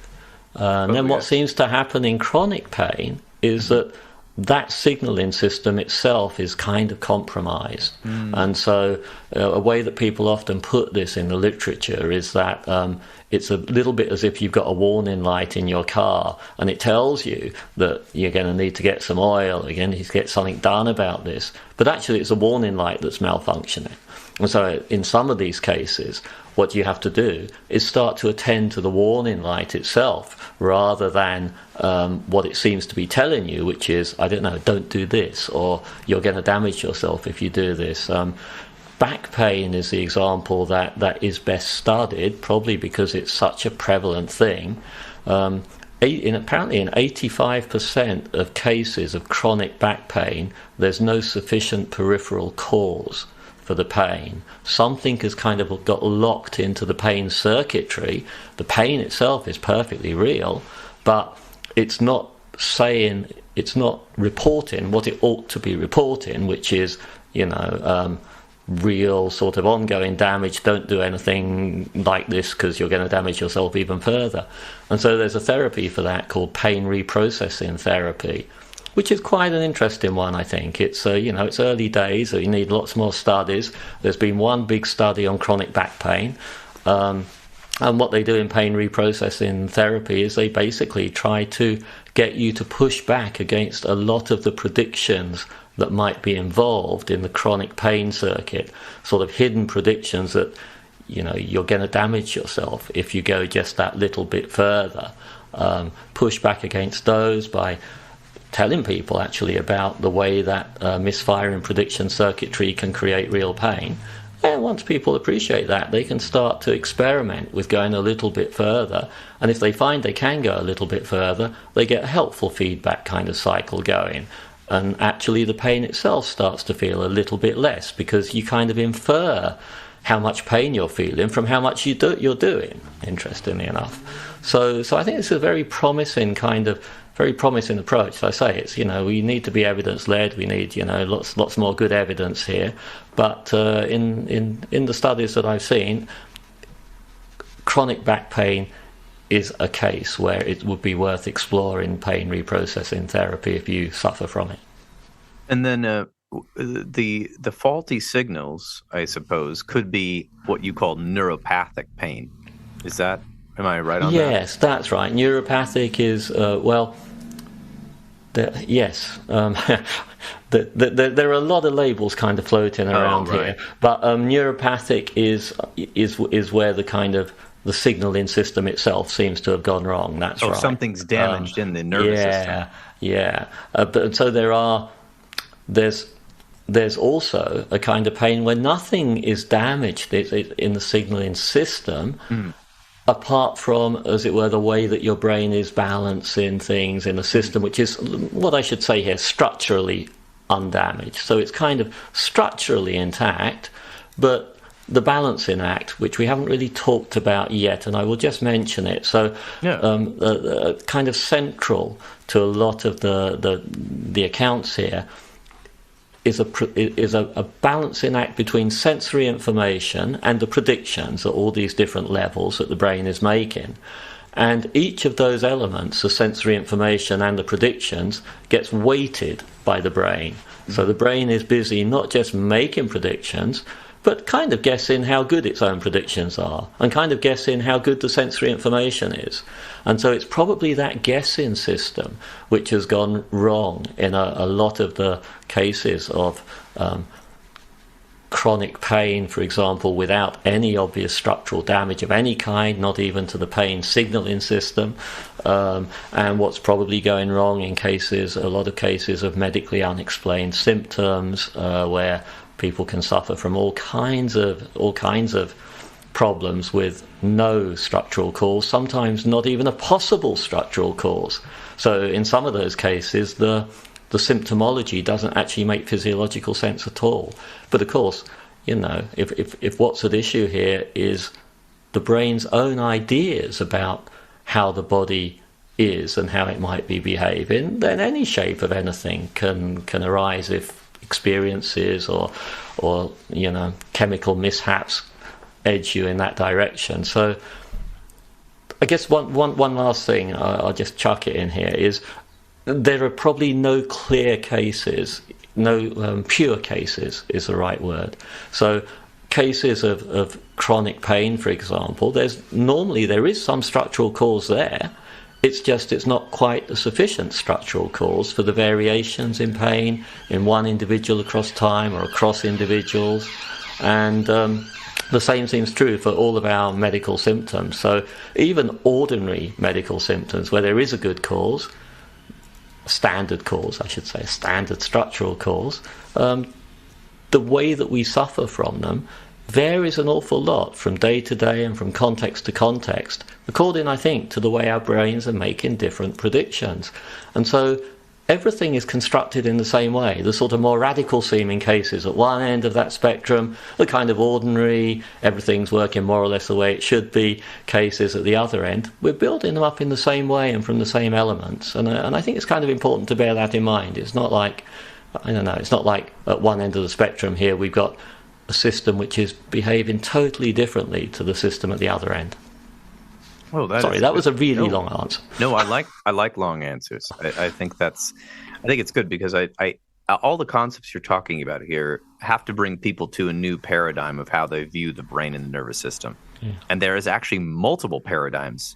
Then what seems to happen in chronic pain is that signaling system itself is kind of compromised. And so a way that people often put this in the literature is that it's a little bit as if you've got a warning light in your car, and it tells you that you're going to need to get some oil, you're going to need to get something done about this. But actually it's a warning light that's malfunctioning. And so in some of these cases, what you have to do is start to attend to the warning light itself, rather than what it seems to be telling you, which is, I don't know, don't do this, or you're going to damage yourself if you do this. Back pain is the example that is best studied, probably because it's such a prevalent thing. Apparently in 85% of cases of chronic back pain, there's no sufficient peripheral cause for the pain. Something has kind of got locked into the pain circuitry. The pain itself is perfectly real, but it's not reporting what it ought to be reporting, which is, real sort of ongoing damage. Don't do anything like this because you're going to damage yourself even further. And so there's a therapy for that called pain reprocessing therapy, which is quite an interesting one, I think. It's it's early days, so you need lots more studies. There's been one big study on chronic back pain, and what they do in pain reprocessing therapy is they basically try to get you to push back against a lot of the predictions that might be involved in the chronic pain circuit, sort of hidden predictions that you're going to damage yourself if you go just that little bit further. Push back against those by telling people actually about the way that misfiring prediction circuitry can create real pain. And once people appreciate that, they can start to experiment with going a little bit further. And if they find they can go a little bit further, they get a helpful feedback kind of cycle going. And actually the pain itself starts to feel a little bit less, because you kind of infer how much pain you're feeling from how much you're doing, interestingly enough. So I think it's a very promising approach. As I say, it's, we need to be evidence-led. We need, lots more good evidence here. But in the studies that I've seen, chronic back pain is a case where it would be worth exploring pain reprocessing therapy if you suffer from it. And then the faulty signals, I suppose, could be what you call neuropathic pain. Am I right on that? Yes, that's right. Neuropathic is, yes. There are a lot of labels kind of floating around here, but neuropathic is where the kind of the signaling system itself seems to have gone wrong. That's right. Something's damaged in the nervous system. Yeah. But so there's also a kind of pain where nothing is damaged in the signaling system. Apart from, as it were, the way that your brain is balancing things in a system, which is what I should say here, structurally undamaged. So it's kind of structurally intact, but the balancing act, which we haven't really talked about yet, and I will just mention it. So, kind of central to a lot of the accounts here is a balancing act between sensory information and the predictions at all these different levels that the brain is making. And each of those elements, the sensory information and the predictions, gets weighted by the brain. So the brain is busy not just making predictions, but kind of guessing how good its own predictions are, and kind of guessing how good the sensory information is. And so it's probably that guessing system which has gone wrong in a lot of the cases of chronic pain, for example, without any obvious structural damage of any kind, not even to the pain signaling system. And what's probably going wrong in a lot of cases of medically unexplained symptoms, where people can suffer from all kinds of problems with no structural cause, sometimes not even a possible structural cause. So in some of those cases, the symptomology doesn't actually make physiological sense at all. But of course, if what's at issue here is the brain's own ideas about how the body is and how it might be behaving, then any shape of anything can arise if experiences or chemical mishaps edge you in that direction. So I guess one last thing I'll just chuck it in here is there are probably no clear cases, no pure cases is the right word. So cases of chronic pain, for example, there is some structural cause there. It's not quite a sufficient structural cause for the variations in pain in one individual across time or across individuals. And the same seems true for all of our medical symptoms. So even ordinary medical symptoms where there is a good cause, a standard structural cause, the way that we suffer from them varies an awful lot from day to day and from context to context, according, I think, to the way our brains are making different predictions. And so everything is constructed in the same way. The sort of more radical seeming cases at one end of that spectrum, the kind of ordinary, everything's working more or less the way it should be cases at the other end, we're building them up in the same way and from the same elements. And I think it's kind of important to bear that in mind. It's not like, it's not like at one end of the spectrum here we've got a system which is behaving totally differently to the system at the other end. Oh, that was a really long answer. No, I like long answers. I think it's good because I all the concepts you're talking about here have to bring people to a new paradigm of how they view the brain and the nervous system. Yeah. And there is actually multiple paradigms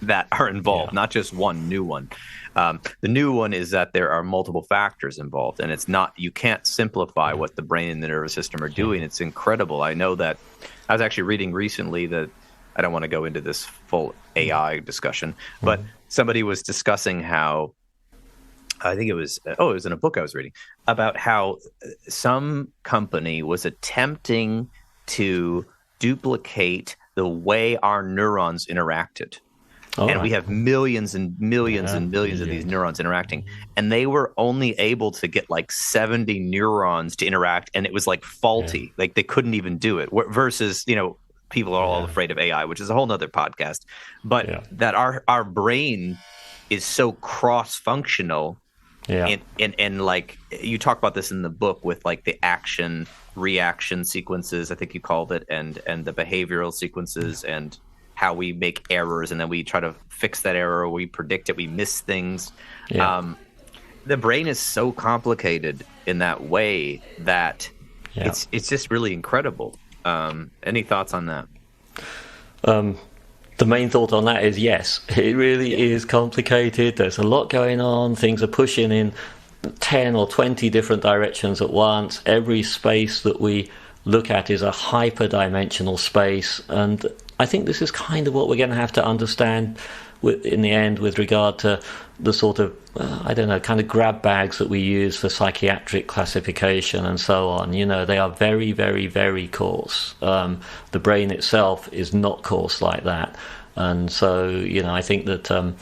that are involved, not just one new one. The new one is that there are multiple factors involved, and you can't simplify what the brain and the nervous system are doing. It's incredible. I know that I was actually reading recently that I don't want to go into this full AI discussion, but somebody was discussing how, I think it was in a book I was reading, about how some company was attempting to duplicate the way our neurons interacted. We have millions and millions and millions of these neurons interacting. And they were only able to get like 70 neurons to interact, and it was like faulty. Yeah. Like they couldn't even do it. Versus, people are all afraid of AI, which is a whole nother podcast. But that our brain is so cross-functional. Yeah. And like you talk about this in the book with like the action reaction sequences, I think you called it, and the behavioral sequences and how we make errors and then we try to fix that error, we predict it, we miss things. Yeah. the brain is so complicated in that way that Yeah. it's just really incredible. Any thoughts on that? The main thought on that is yes, it really is complicated. There's a lot going on. Things are pushing in 10 or 20 different directions at once. Every space that we look at is a hyperdimensional space. And I think this is kind of what we're going to have to understand in the end with regard to the sort of, kind of grab bags that we use for psychiatric classification and so on. They are very, very, very coarse. The brain itself is not coarse like that. And so, I think that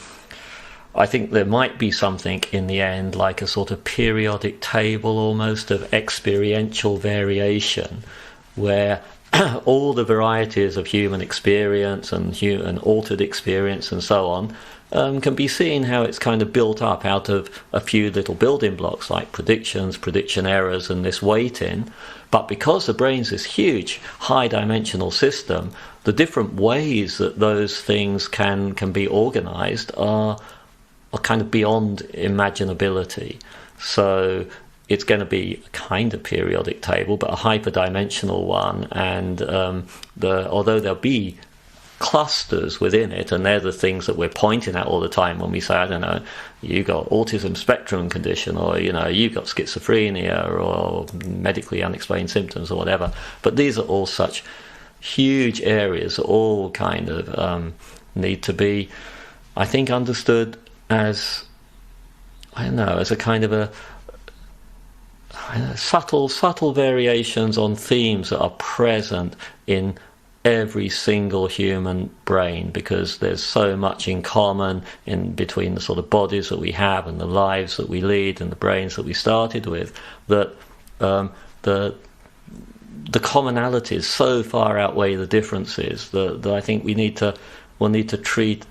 I think there might be something in the end like a sort of periodic table almost of experiential variation where all the varieties of human experience and altered experience and so on can be seen how it's kind of built up out of a few little building blocks like predictions, prediction errors, and this weighting. But because the brain's this huge, high-dimensional system, the different ways that those things can be organized are kind of beyond imaginability. So it's going to be a kind of periodic table, but a hyperdimensional one. And although there'll be clusters within it, and they're the things that we're pointing at all the time when we say, I don't know, you got autism spectrum condition, or you've got schizophrenia, or medically unexplained symptoms, or whatever. But these are all such huge areas that all kind of need to be, I think, understood as a kind of subtle variations on themes that are present in every single human brain, because there's so much in common in between the sort of bodies that we have and the lives that we lead and the brains that we started with, that the commonalities so far outweigh the differences that I think we'll need to treat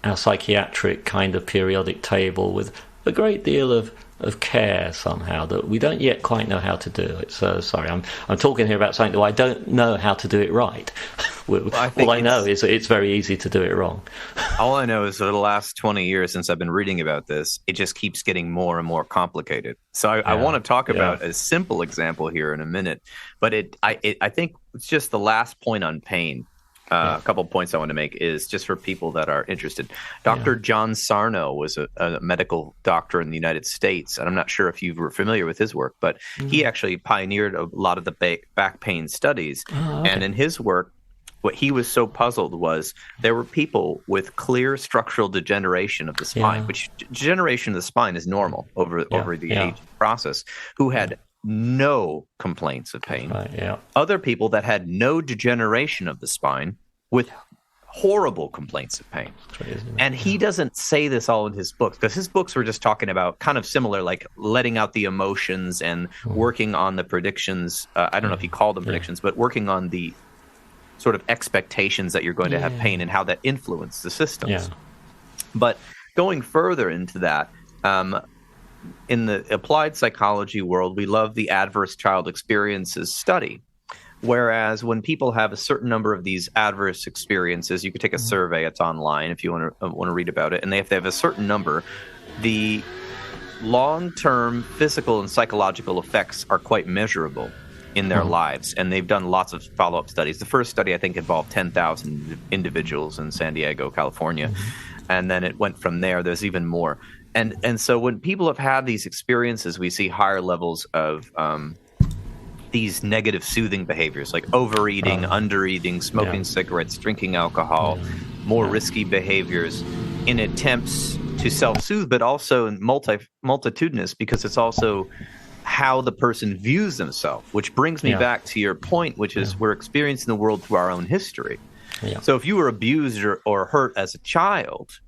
our psychiatric kind of periodic table with a great deal of care somehow that we don't yet quite know how to do it. So sorry, I'm talking here about something that I don't know how to do it right. All I know is that it's very easy to do it wrong. All I know is that the last 20 years since I've been reading about this, it just keeps getting more and more complicated. So I want to talk about a simple example here in a minute, but I think it's just the last point on pain. A couple of points I want to make is just for people that are interested. Dr. John Sarno was a medical doctor in the United States, and I'm not sure if you were familiar with his work, but he actually pioneered a lot of the back pain studies. Oh, okay. And in his work, what he was so puzzled was there were people with clear structural degeneration of the spine, which degeneration of the spine is normal over the age process, who had no complaints of pain. Right, Other people that had no degeneration of the spine with horrible complaints of pain. Crazy, and he doesn't say this all in his books, because his books were just talking about kind of similar, like letting out the emotions and working on the predictions. I don't know if he called them predictions, but working on the sort of expectations that you're going to have pain and how that influences the systems. Yeah. But going further into that, in the applied psychology world, we love the adverse child experiences study. Whereas when people have a certain number of these adverse experiences, you could take a survey, it's online if you want to read about it, and if they have a certain number, the long-term physical and psychological effects are quite measurable in their lives, and they've done lots of follow-up studies. The first study, I think, involved 10,000 individuals in San Diego, California, and then it went from there. There's even more. And so when people have had these experiences, we see higher levels of these negative soothing behaviors like overeating, undereating, smoking cigarettes, drinking alcohol, more risky behaviors in attempts to self-soothe, but also multitudinous, because it's also how the person views themselves, which brings me back to your point, which is we're experiencing the world through our own history. Yeah. So if you were abused or hurt as a child,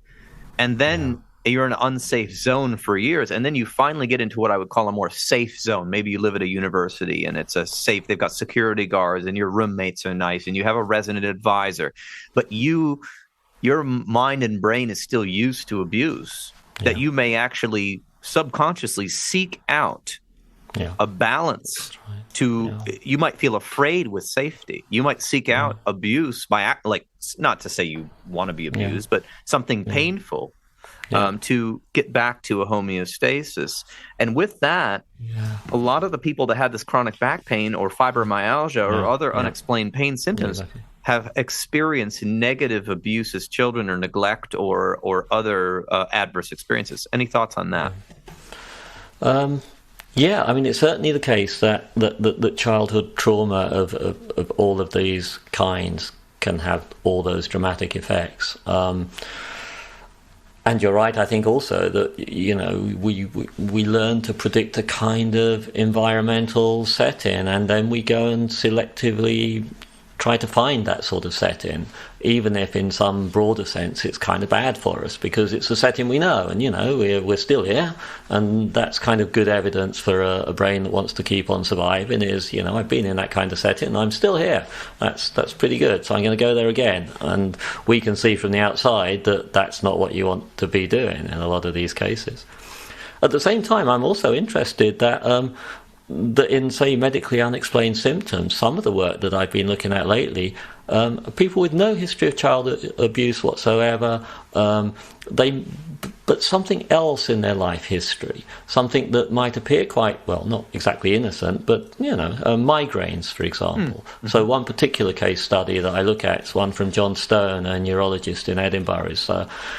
and then you're in an unsafe zone for years, and then you finally get into what I would call a more safe zone. Maybe you live at a university and it's a safe, they've got security guards and your roommates are nice and you have a resident advisor, but your mind and brain is still used to abuse, that you may actually subconsciously seek out a balance to, you might feel afraid with safety. You might seek out abuse by not to say you want to be abused, but something painful. to get back to a homeostasis. And with that, a lot of the people that had this chronic back pain or fibromyalgia or other unexplained pain symptoms have experienced negative abuse as children or neglect or other adverse experiences. Any thoughts on that? Yeah, I mean, it's certainly the case that childhood trauma of all of these kinds can have all those dramatic effects. And you're right, I think also that, we learn to predict a kind of environmental setting, and then we go and selectively try to find that sort of setting, even if in some broader sense it's kind of bad for us because it's a setting we know, and we're still here, and that's kind of good evidence for a brain that wants to keep on surviving is, I've been in that kind of setting and I'm still here. That's pretty good, so I'm going to go there again. And we can see from the outside that that's not what you want to be doing in a lot of these cases. At the same time, I'm also interested that in, say, medically unexplained symptoms, some of the work that I've been looking at lately, people with no history of child abuse whatsoever, but something else in their life history, something that might appear quite, well, not exactly innocent, but, migraines, for example. Mm-hmm. So one particular case study that I look at is one from John Stone, a neurologist in Edinburgh.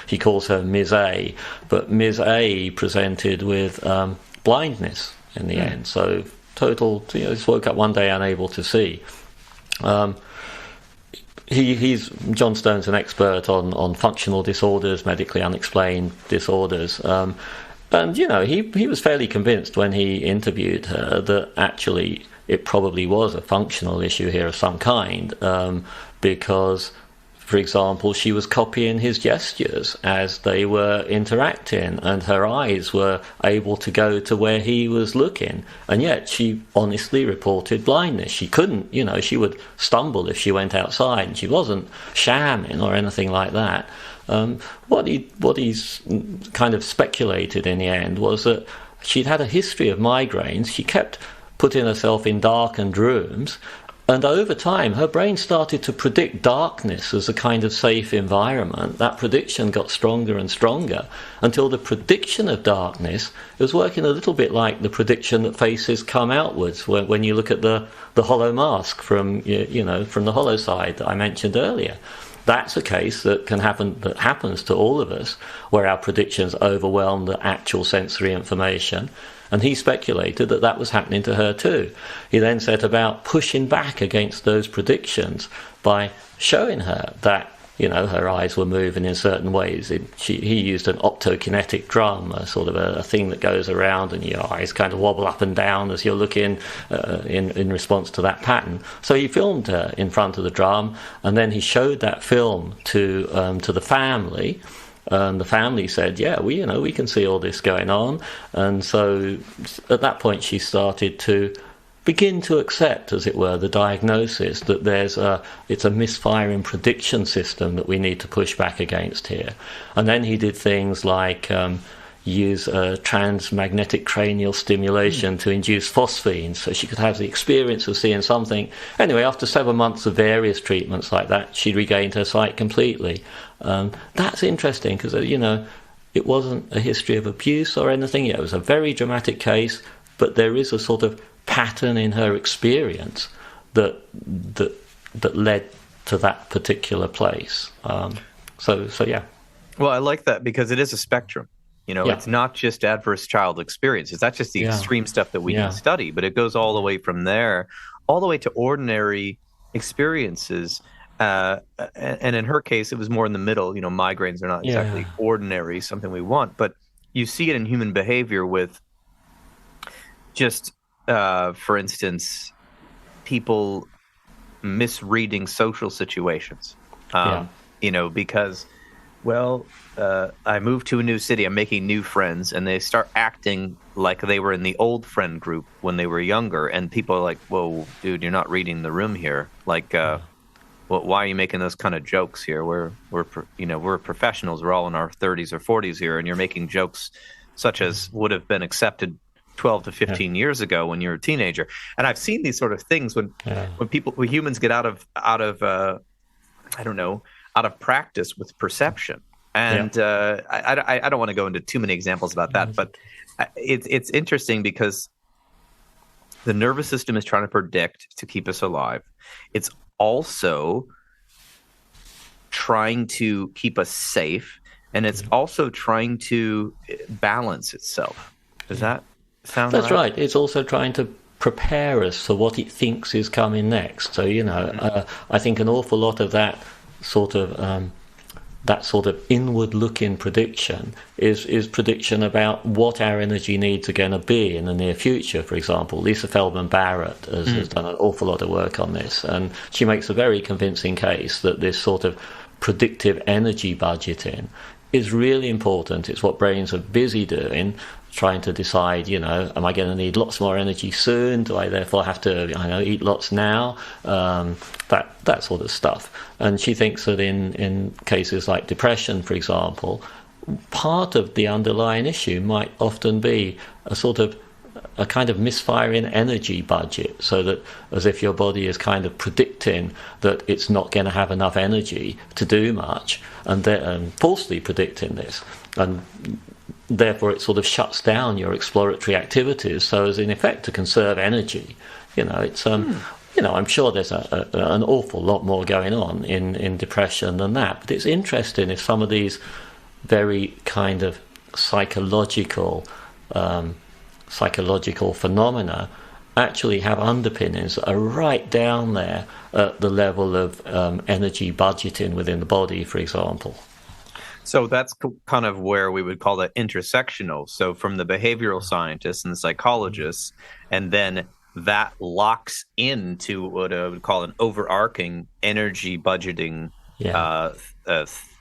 He calls her Ms. A, but Ms. A presented with blindness in the end, so total, just woke up one day unable to see. John Stone's an expert on functional disorders, medically unexplained disorders, and he was fairly convinced when he interviewed her that actually it probably was a functional issue here of some kind, because, for example, she was copying his gestures as they were interacting, and her eyes were able to go to where he was looking, and yet she honestly reported blindness. She couldn't, she would stumble if she went outside, and she wasn't shamming or anything like that. What he's kind of speculated in the end was that she'd had a history of migraines. She kept putting herself in darkened rooms, and over time, her brain started to predict darkness as a kind of safe environment. That prediction got stronger and stronger until the prediction of darkness was working a little bit like the prediction that faces come outwards when you look at the hollow mask from from the hollow side that I mentioned earlier. That's a case that happens to all of us, where our predictions overwhelm the actual sensory information. And he speculated that that was happening to her too. He then set about pushing back against those predictions by showing her that, her eyes were moving in certain ways. He used an optokinetic drum, a sort of a thing that goes around and your eyes kind of wobble up and down as you're looking in response to that pattern. So he filmed her in front of the drum, and then he showed that film to the family. The family said, we can see all this going on. And so at that point she started to begin to accept, as it were, the diagnosis that it's a misfiring prediction system that we need to push back against here. And then he did things like use transmagnetic cranial stimulation to induce phosphine so she could have the experience of seeing something. Anyway, after 7 months of various treatments like that, she regained her sight completely. That's interesting because, it wasn't a history of abuse or anything. It was a very dramatic case, but there is a sort of pattern in her experience that led to that particular place. So yeah. Well, I like that because it is a spectrum. It's not just adverse child experiences. That's just the extreme stuff that we can study, but it goes all the way from there, all the way to ordinary experiences. And in her case, it was more in the middle. Migraines are not exactly ordinary, something we want, but you see it in human behavior with just, for instance, people misreading social situations, because, I moved to a new city, I'm making new friends, and they start acting like they were in the old friend group when they were younger, and people are like, whoa, dude, you're not reading the room here. Like, well, why are you making those kind of jokes here? We're professionals. We're all in our 30s or 40s here, and you're making jokes such as would have been accepted 12 to 15 years ago when you're a teenager. And I've seen these sort of things when humans get out of practice with perception. And I don't want to go into too many examples about that, but it's interesting because the nervous system is trying to predict to keep us alive. It's also trying to keep us safe, and it's also trying to balance itself. Does that sound right? That's right. It's also trying to prepare us for what it thinks is coming next. So, I think an awful lot of that sort of inward-looking prediction is prediction about what our energy needs are going to be in the near future. For example, Lisa Feldman Barrett has done an awful lot of work on this, and she makes a very convincing case that this sort of predictive energy budgeting is really important. It's what brains are busy doing, trying to decide, am I going to need lots more energy soon? Do I therefore have to, eat lots now? That sort of stuff. And she thinks that in cases like depression, for example, part of the underlying issue might often be a kind of misfiring energy budget, so that as if your body is kind of predicting that it's not going to have enough energy to do much, and falsely predicting this, and therefore it sort of shuts down your exploratory activities so as in effect to conserve energy. I'm sure there's an awful lot more going on in depression than that, but it's interesting if some of these very kind of psychological phenomena actually have underpinnings that are right down there at the level of energy budgeting within the body, for example. So that's kind of where we would call that intersectional. So from the behavioral scientists and the psychologists, and then that locks into what I would call an overarching energy budgeting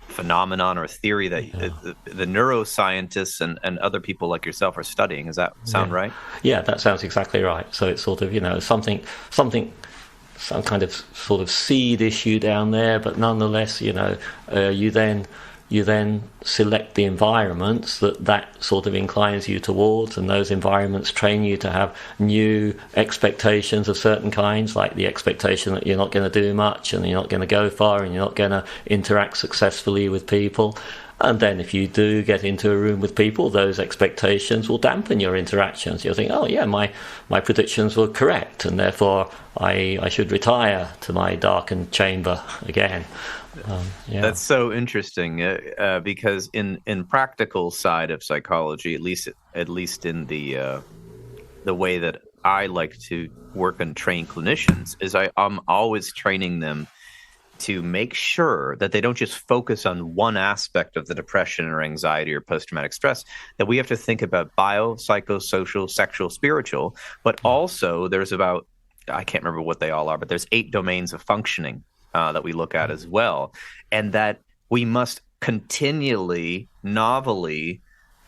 phenomenon or theory that the neuroscientists and other people like yourself are studying. Does that sound right? Yeah, that sounds exactly right. So it's sort of, some kind of sort of seed issue down there, but nonetheless, you then select the environments that sort of inclines you towards, and those environments train you to have new expectations of certain kinds, like the expectation that you're not going to do much and you're not going to go far and you're not going to interact successfully with people. And then if you do get into a room with people, those expectations will dampen your interactions. You'll think, oh yeah, my predictions were correct, and therefore I should retire to my darkened chamber again. That's so interesting because in practical side of psychology, at least in the way that I like to work and train clinicians, is I'm always training them to make sure that they don't just focus on one aspect of the depression or anxiety or post-traumatic stress, that we have to think about bio, psychosocial, sexual, spiritual, but also there's about, I can't remember what they all are, but there's 8 domains of functioning that we look at as well, and that we must continually, novelly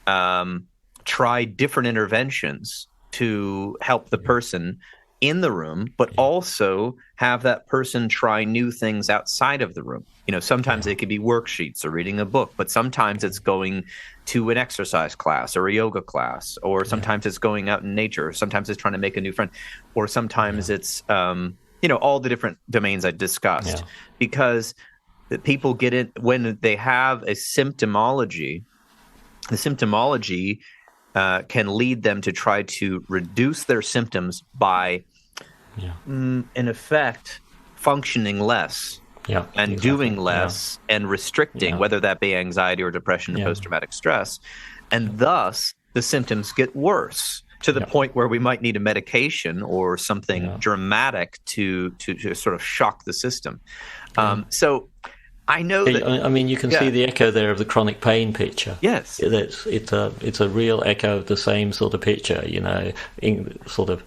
try different interventions to help the person in the room, but also have that person try new things outside of the room. Sometimes it could be worksheets or reading a book, but sometimes it's going to an exercise class or a yoga class, or sometimes it's going out in nature, or sometimes it's trying to make a new friend, or sometimes it's all the different domains I discussed, because the people get it when they have a symptomology. The symptomology can lead them to try to reduce their symptoms by, in effect, functioning less and doing less and restricting, whether that be anxiety or depression or post-traumatic stress. And thus, the symptoms get worse to the point where we might need a medication or something dramatic to sort of shock the system. So I know that... I mean, you can see the echo there of the chronic pain picture. Yes. It's a real echo of the same sort of picture, in sort of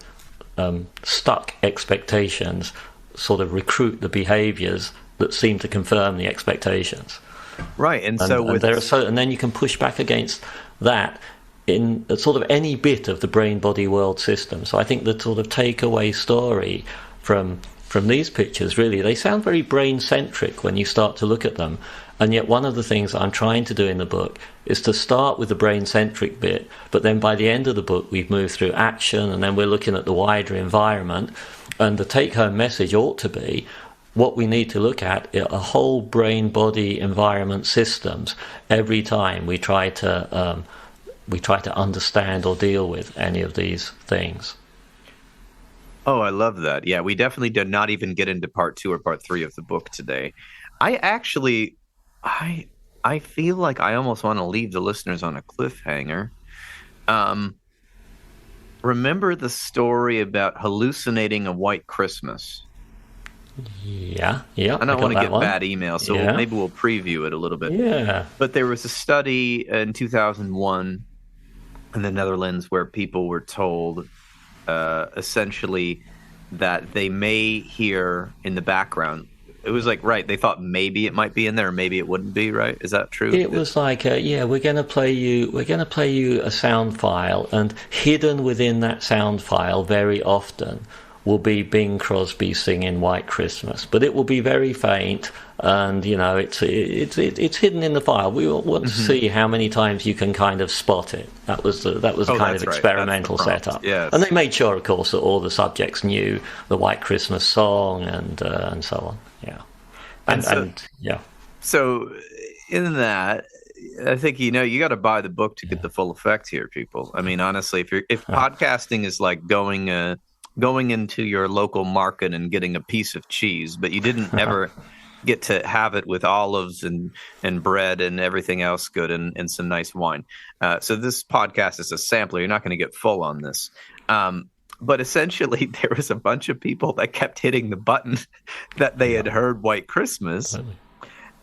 stuck expectations sort of recruit the behaviors that seem to confirm the expectations. Right, and then you can push back against that in sort of any bit of the brain-body world system. So I think the sort of takeaway story from these pictures, really, they sound very brain-centric when you start to look at them. And yet one of the things I'm trying to do in the book is to start with the brain-centric bit, but then by the end of the book we've moved through action, and then we're looking at the wider environment. And the take-home message ought to be, what we need to look at are whole brain body environment systems every time we try to understand or deal with any of these things. Oh, I love that. Yeah, we definitely did not even get into part 2 or part 3 of the book today. I feel like I almost want to leave the listeners on a cliffhanger. Remember the story about hallucinating a white Christmas? Yeah. I don't want to get bad emails, so Yeah. maybe we'll preview it a little bit. Yeah. But there was a study in 2001 in the Netherlands where people were told essentially that they may hear in the background. It was like, right, they thought maybe it might be in there, or maybe it wouldn't be, right? Is that true? It was like, we're going to play you a sound file, and hidden within that sound file very often will be Bing Crosby singing White Christmas, but it will be very faint, and it's hidden in the file. We want to see how many times you can kind of spot it. That was the kind of experimental setup. Yes. And they made sure, of course, that all the subjects knew the White Christmas song and so on. Yeah, So in that, I think you got to buy the book to get the full effect here, people. I mean, honestly, if podcasting is like going into your local market and getting a piece of cheese, but you didn't ever get to have it with olives and bread and everything else good and some nice wine. So this podcast is a sampler. You're not going to get full on this. But essentially, there was a bunch of people that kept hitting the button that they had heard White Christmas,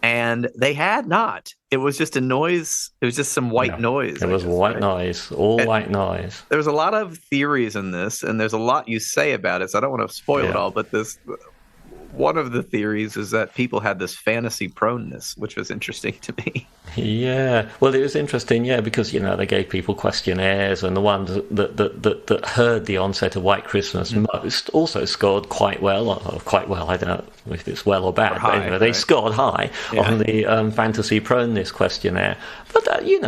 and they had not. It was just a noise. It was just some white noise. It was white noise, white noise. There's a lot of theories in this, and there's a lot you say about it, so I don't want to spoil it all, but one of the theories is that people had this fantasy proneness, which was interesting to me. Yeah, well, it was interesting, because they gave people questionnaires, and the ones that heard the onset of White Christmas most also scored quite well. I don't know if it's well or bad, but anyway, they scored high on the fantasy proneness questionnaire. But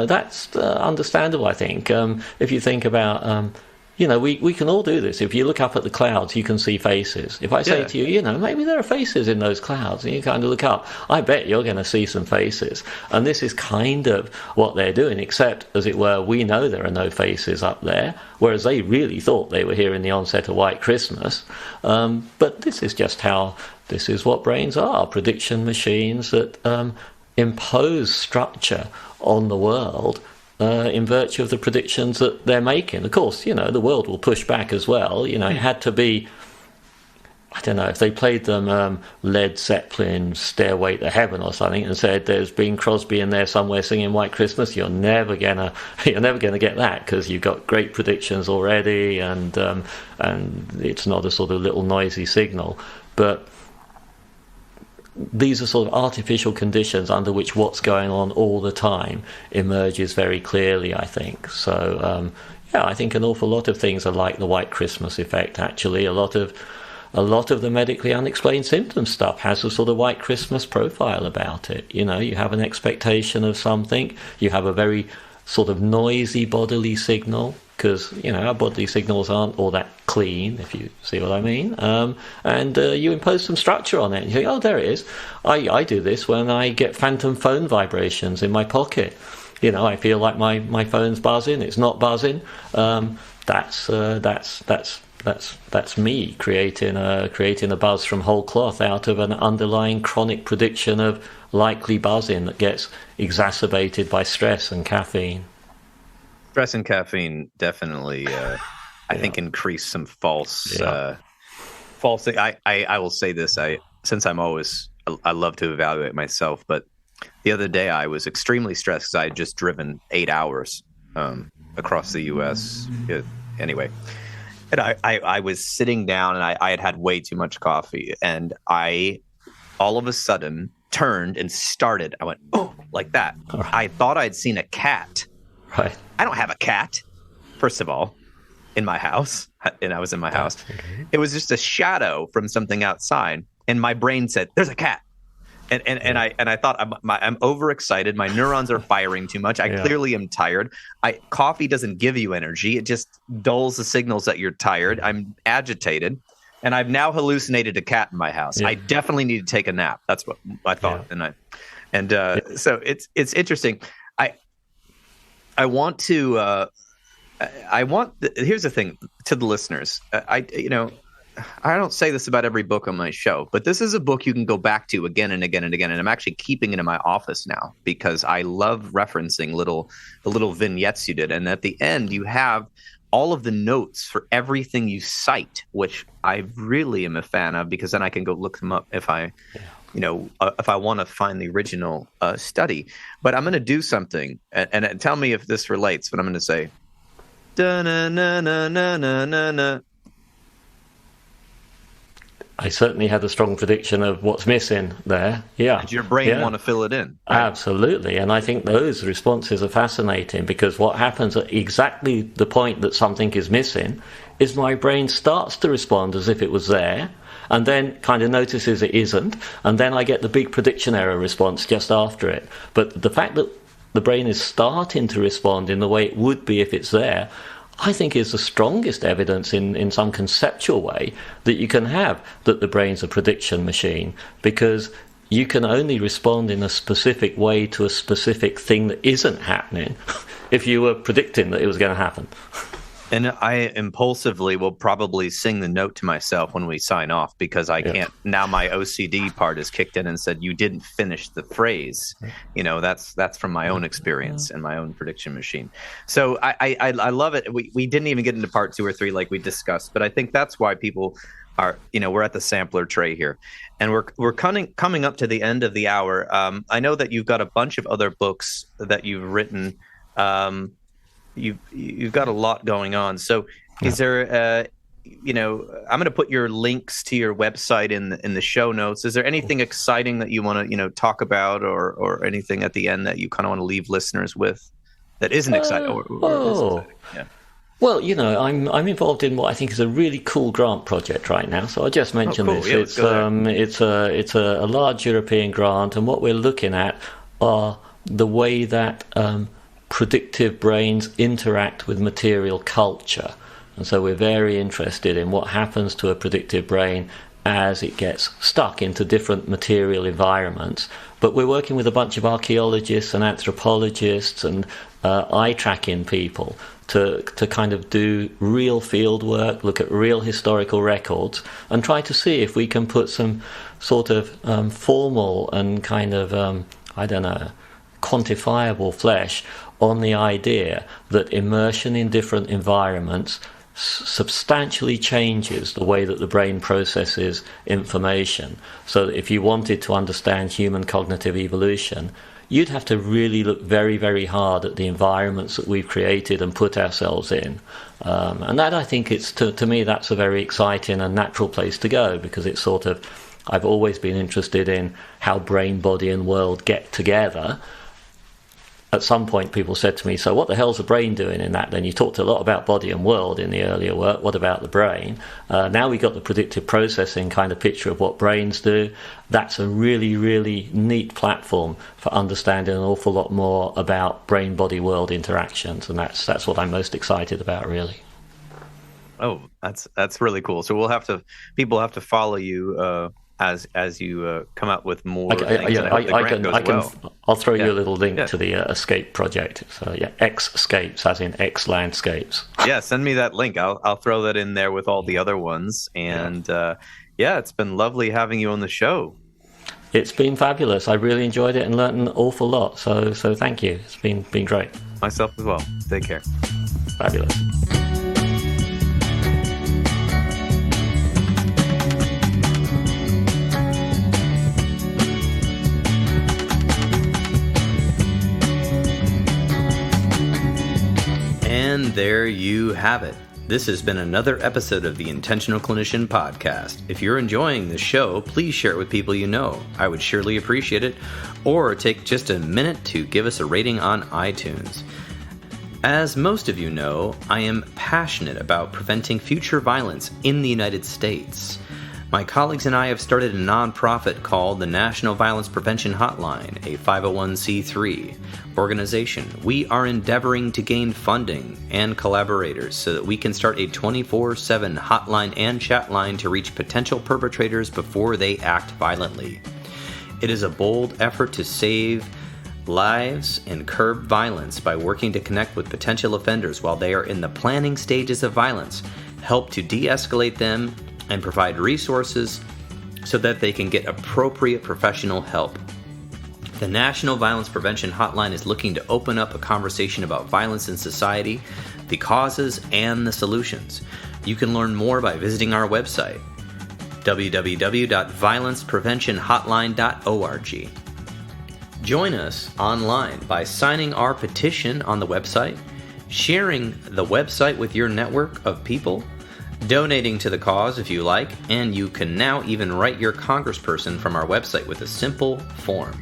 that's understandable, I think. If you think about. We can all do this. If you look up at the clouds, you can see faces. If I say to you, maybe there are faces in those clouds, and you kind of look up, I bet you're going to see some faces. And this is kind of what they're doing, except, as it were, we know there are no faces up there, whereas they really thought they were hearing the onset of White Christmas. But this is what brains are, prediction machines that impose structure on the world in virtue of the predictions that they're making. Of course, the world will push back as well. It had to be, I don't know, if they played them Led Zeppelin, Stairway to Heaven or something, and said there's Bing Crosby in there somewhere singing White Christmas, you're never gonna get that, because you've got great predictions already, and it's not a sort of little noisy signal. But these are sort of artificial conditions under which what's going on all the time emerges very clearly, I think. So, I think an awful lot of things are like the White Christmas effect, actually. A lot of the medically unexplained symptom stuff has a sort of White Christmas profile about it. You have an expectation of something, you have a very sort of noisy bodily signal, because our bodily signals aren't all that clean, if you see what I mean, and you impose some structure on it, and you think, oh, there it is. I do this when I get phantom phone vibrations in my pocket. I feel like my phone's buzzing. It's not buzzing. That's me creating a buzz from whole cloth out of an underlying chronic prediction of likely buzzing that gets exacerbated by stress and caffeine. Stress and caffeine definitely, I think, increase some false. I will say this. Since I love to evaluate myself, but the other day I was extremely stressed because I had just driven 8 hours across the U.S. Anyway, and I was sitting down, and I had way too much coffee, and I all of a sudden turned and started. I went, oh, like that. Right. I thought I'd seen a cat. Right. I don't have a cat, first of all, in my house, and I was in my house. Okay. It was just a shadow from something outside, and my brain said, "There's a cat," and I thought I'm overexcited. My neurons are firing too much. I clearly am tired. Coffee doesn't give you energy; it just dulls the signals that you're tired. I'm agitated, And I've now hallucinated a cat in my house. Yeah. I definitely need to take a nap. That's what I thought. Yeah. So it's interesting. I want to. Here's the thing to the listeners. I don't say this about every book on my show, but this is a book you can go back to again and again and again. And I'm actually keeping it in my office now because I love referencing the little vignettes you did. And at the end, you have all of the notes for everything you cite, which I really am a fan of, because then I can go look them up if I want to find the original study. But I'm going to do something, and tell me if this relates. But I'm going to say, da na na na na na na. I certainly had a strong prediction of what's missing there. Yeah. Did your brain want to fill it in? Right? Absolutely. And I think those responses are fascinating, because what happens at exactly the point that something is missing is my brain starts to respond as if it was there, and then kind of notices it isn't, and then I get the big prediction error response just after it. But the fact that the brain is starting to respond in the way it would be if it's there, I think is the strongest evidence in some conceptual way that you can have that the brain's a prediction machine, because you can only respond in a specific way to a specific thing that isn't happening if you were predicting that it was going to happen. And I impulsively will probably sing the note to myself when we sign off, because I can't. Now my OCD part is kicked in and said, you didn't finish the phrase. That's from my own experience and my own prediction machine. So I love it. We didn't even get into part 2 or 3 like we discussed, but I think that's why people are, we're at the sampler tray here, and we're coming up to the end of the hour. I know that you've got a bunch of other books that you've written. You've got a lot going on. So is there, I'm going to put your links to your website in the show notes. Is there anything exciting that you want to, talk about, or anything at the end that you kind of want to leave listeners with that isn't exciting? Or is exciting? Yeah. Well, I'm involved in what I think is a really cool grant project right now. So I just mentioned this. Yeah, it's a large European grant, and what we're looking at are the way that predictive brains interact with material culture. And so we're very interested in what happens to a predictive brain as it gets stuck into different material environments. But we're working with a bunch of archaeologists and anthropologists and eye tracking people to kind of do real field work, look at real historical records, and try to see if we can put some sort of formal and kind of, quantifiable flesh on the idea that immersion in different environments substantially changes the way that the brain processes information. So that if you wanted to understand human cognitive evolution, you'd have to really look very, very hard at the environments that we've created and put ourselves in. And that, I think, to me, that's a very exciting and natural place to go, because it's sort of, I've always been interested in how brain, body, and world get together. At some point, people said to me, so what the hell's the brain doing in that? Then you talked a lot about body and world in the earlier work. What about the brain? Now we got the predictive processing kind of picture of what brains do. That's a really, really neat platform for understanding an awful lot more about brain-body-world interactions. And that's what I'm most excited about, really. Oh, that's really cool. So people have to follow you as you come up with more things. I'll throw you a little link to the Escape project. So X-scapes, as in X landscapes. Yeah, send me that link. I'll throw that in there with all the other ones. And it's been lovely having you on the show. It's been fabulous. I really enjoyed it and learned an awful lot. So thank you. It's been great. Myself as well. Take care. Fabulous. And there you have it. This has been another episode of the Intentional Clinician podcast. If you're enjoying the show, please share it with people you know. I would surely appreciate it. Or take just a minute to give us a rating on iTunes. As most of you know, I am passionate about preventing future violence in the United States. My colleagues and I have started a nonprofit called the National Violence Prevention Hotline, a 501c3 organization. We are endeavoring to gain funding and collaborators so that we can start a 24/7 hotline and chat line to reach potential perpetrators before they act violently. It is a bold effort to save lives and curb violence by working to connect with potential offenders while they are in the planning stages of violence, help to de-escalate them, and provide resources so that they can get appropriate professional help. The National Violence Prevention Hotline is looking to open up a conversation about violence in society, the causes, and the solutions. You can learn more by visiting our website, www.violencepreventionhotline.org. Join us online by signing our petition on the website, sharing the website with your network of people, donating to the cause if you like, and you can now even write your congressperson from our website with a simple form.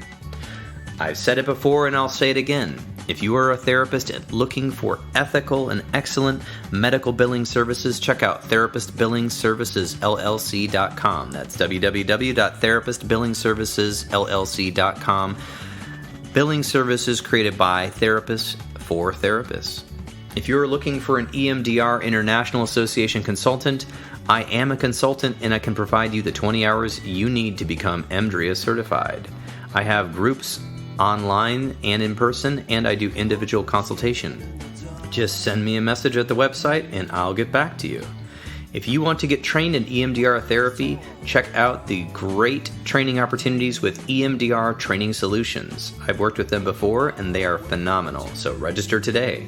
I've said it before and I'll say it again. If you are a therapist looking for ethical and excellent medical billing services, check out therapistbillingservicesllc.com. That's www.therapistbillingservicesllc.com. Billing services created by therapists for therapists. If you're looking for an EMDR International Association consultant, I am a consultant and I can provide you the 20 hours you need to become EMDRIA certified. I have groups online and in person, and I do individual consultation. Just send me a message at the website and I'll get back to you. If you want to get trained in EMDR therapy, check out the great training opportunities with EMDR Training Solutions. I've worked with them before and they are phenomenal, so register today.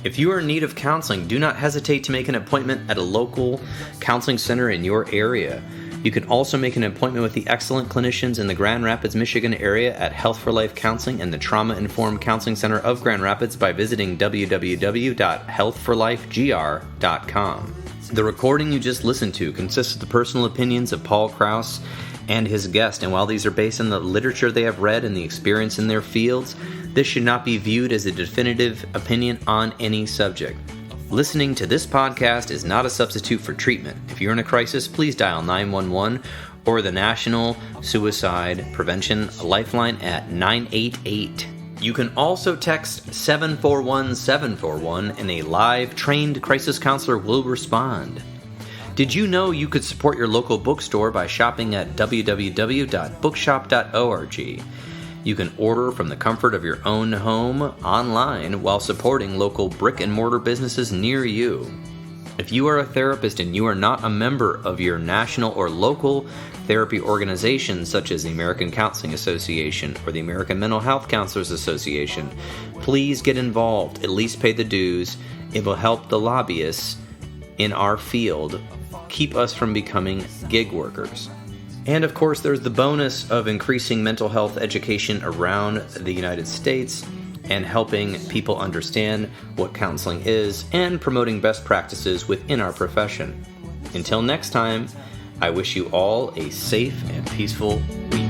If you are in need of counseling, do not hesitate to make an appointment at a local counseling center in your area. You can also make an appointment with the excellent clinicians in the Grand Rapids, Michigan area at Health for Life Counseling and the Trauma Informed Counseling Center of Grand Rapids by visiting www.healthforlifegr.com. The recording you just listened to consists of the personal opinions of Paul Krauss and his guest, and while these are based on the literature they have read and the experience in their fields, this should not be viewed as a definitive opinion on any subject. Listening to this podcast is not a substitute for treatment. If you're in a crisis, please dial 911 or the National Suicide Prevention Lifeline at 988. You can also text 741-741 and a live trained crisis counselor will respond. Did you know you could support your local bookstore by shopping at www.bookshop.org? You can order from the comfort of your own home online while supporting local brick and mortar businesses near you. If you are a therapist and you are not a member of your national or local therapy organizations such as the American Counseling Association or the American Mental Health Counselors Association, please get involved. At least pay the dues. It will help the lobbyists in our field keep us from becoming gig workers. And of course, there's the bonus of increasing mental health education around the United States and helping people understand what counseling is and promoting best practices within our profession. Until next time, I wish you all a safe and peaceful week.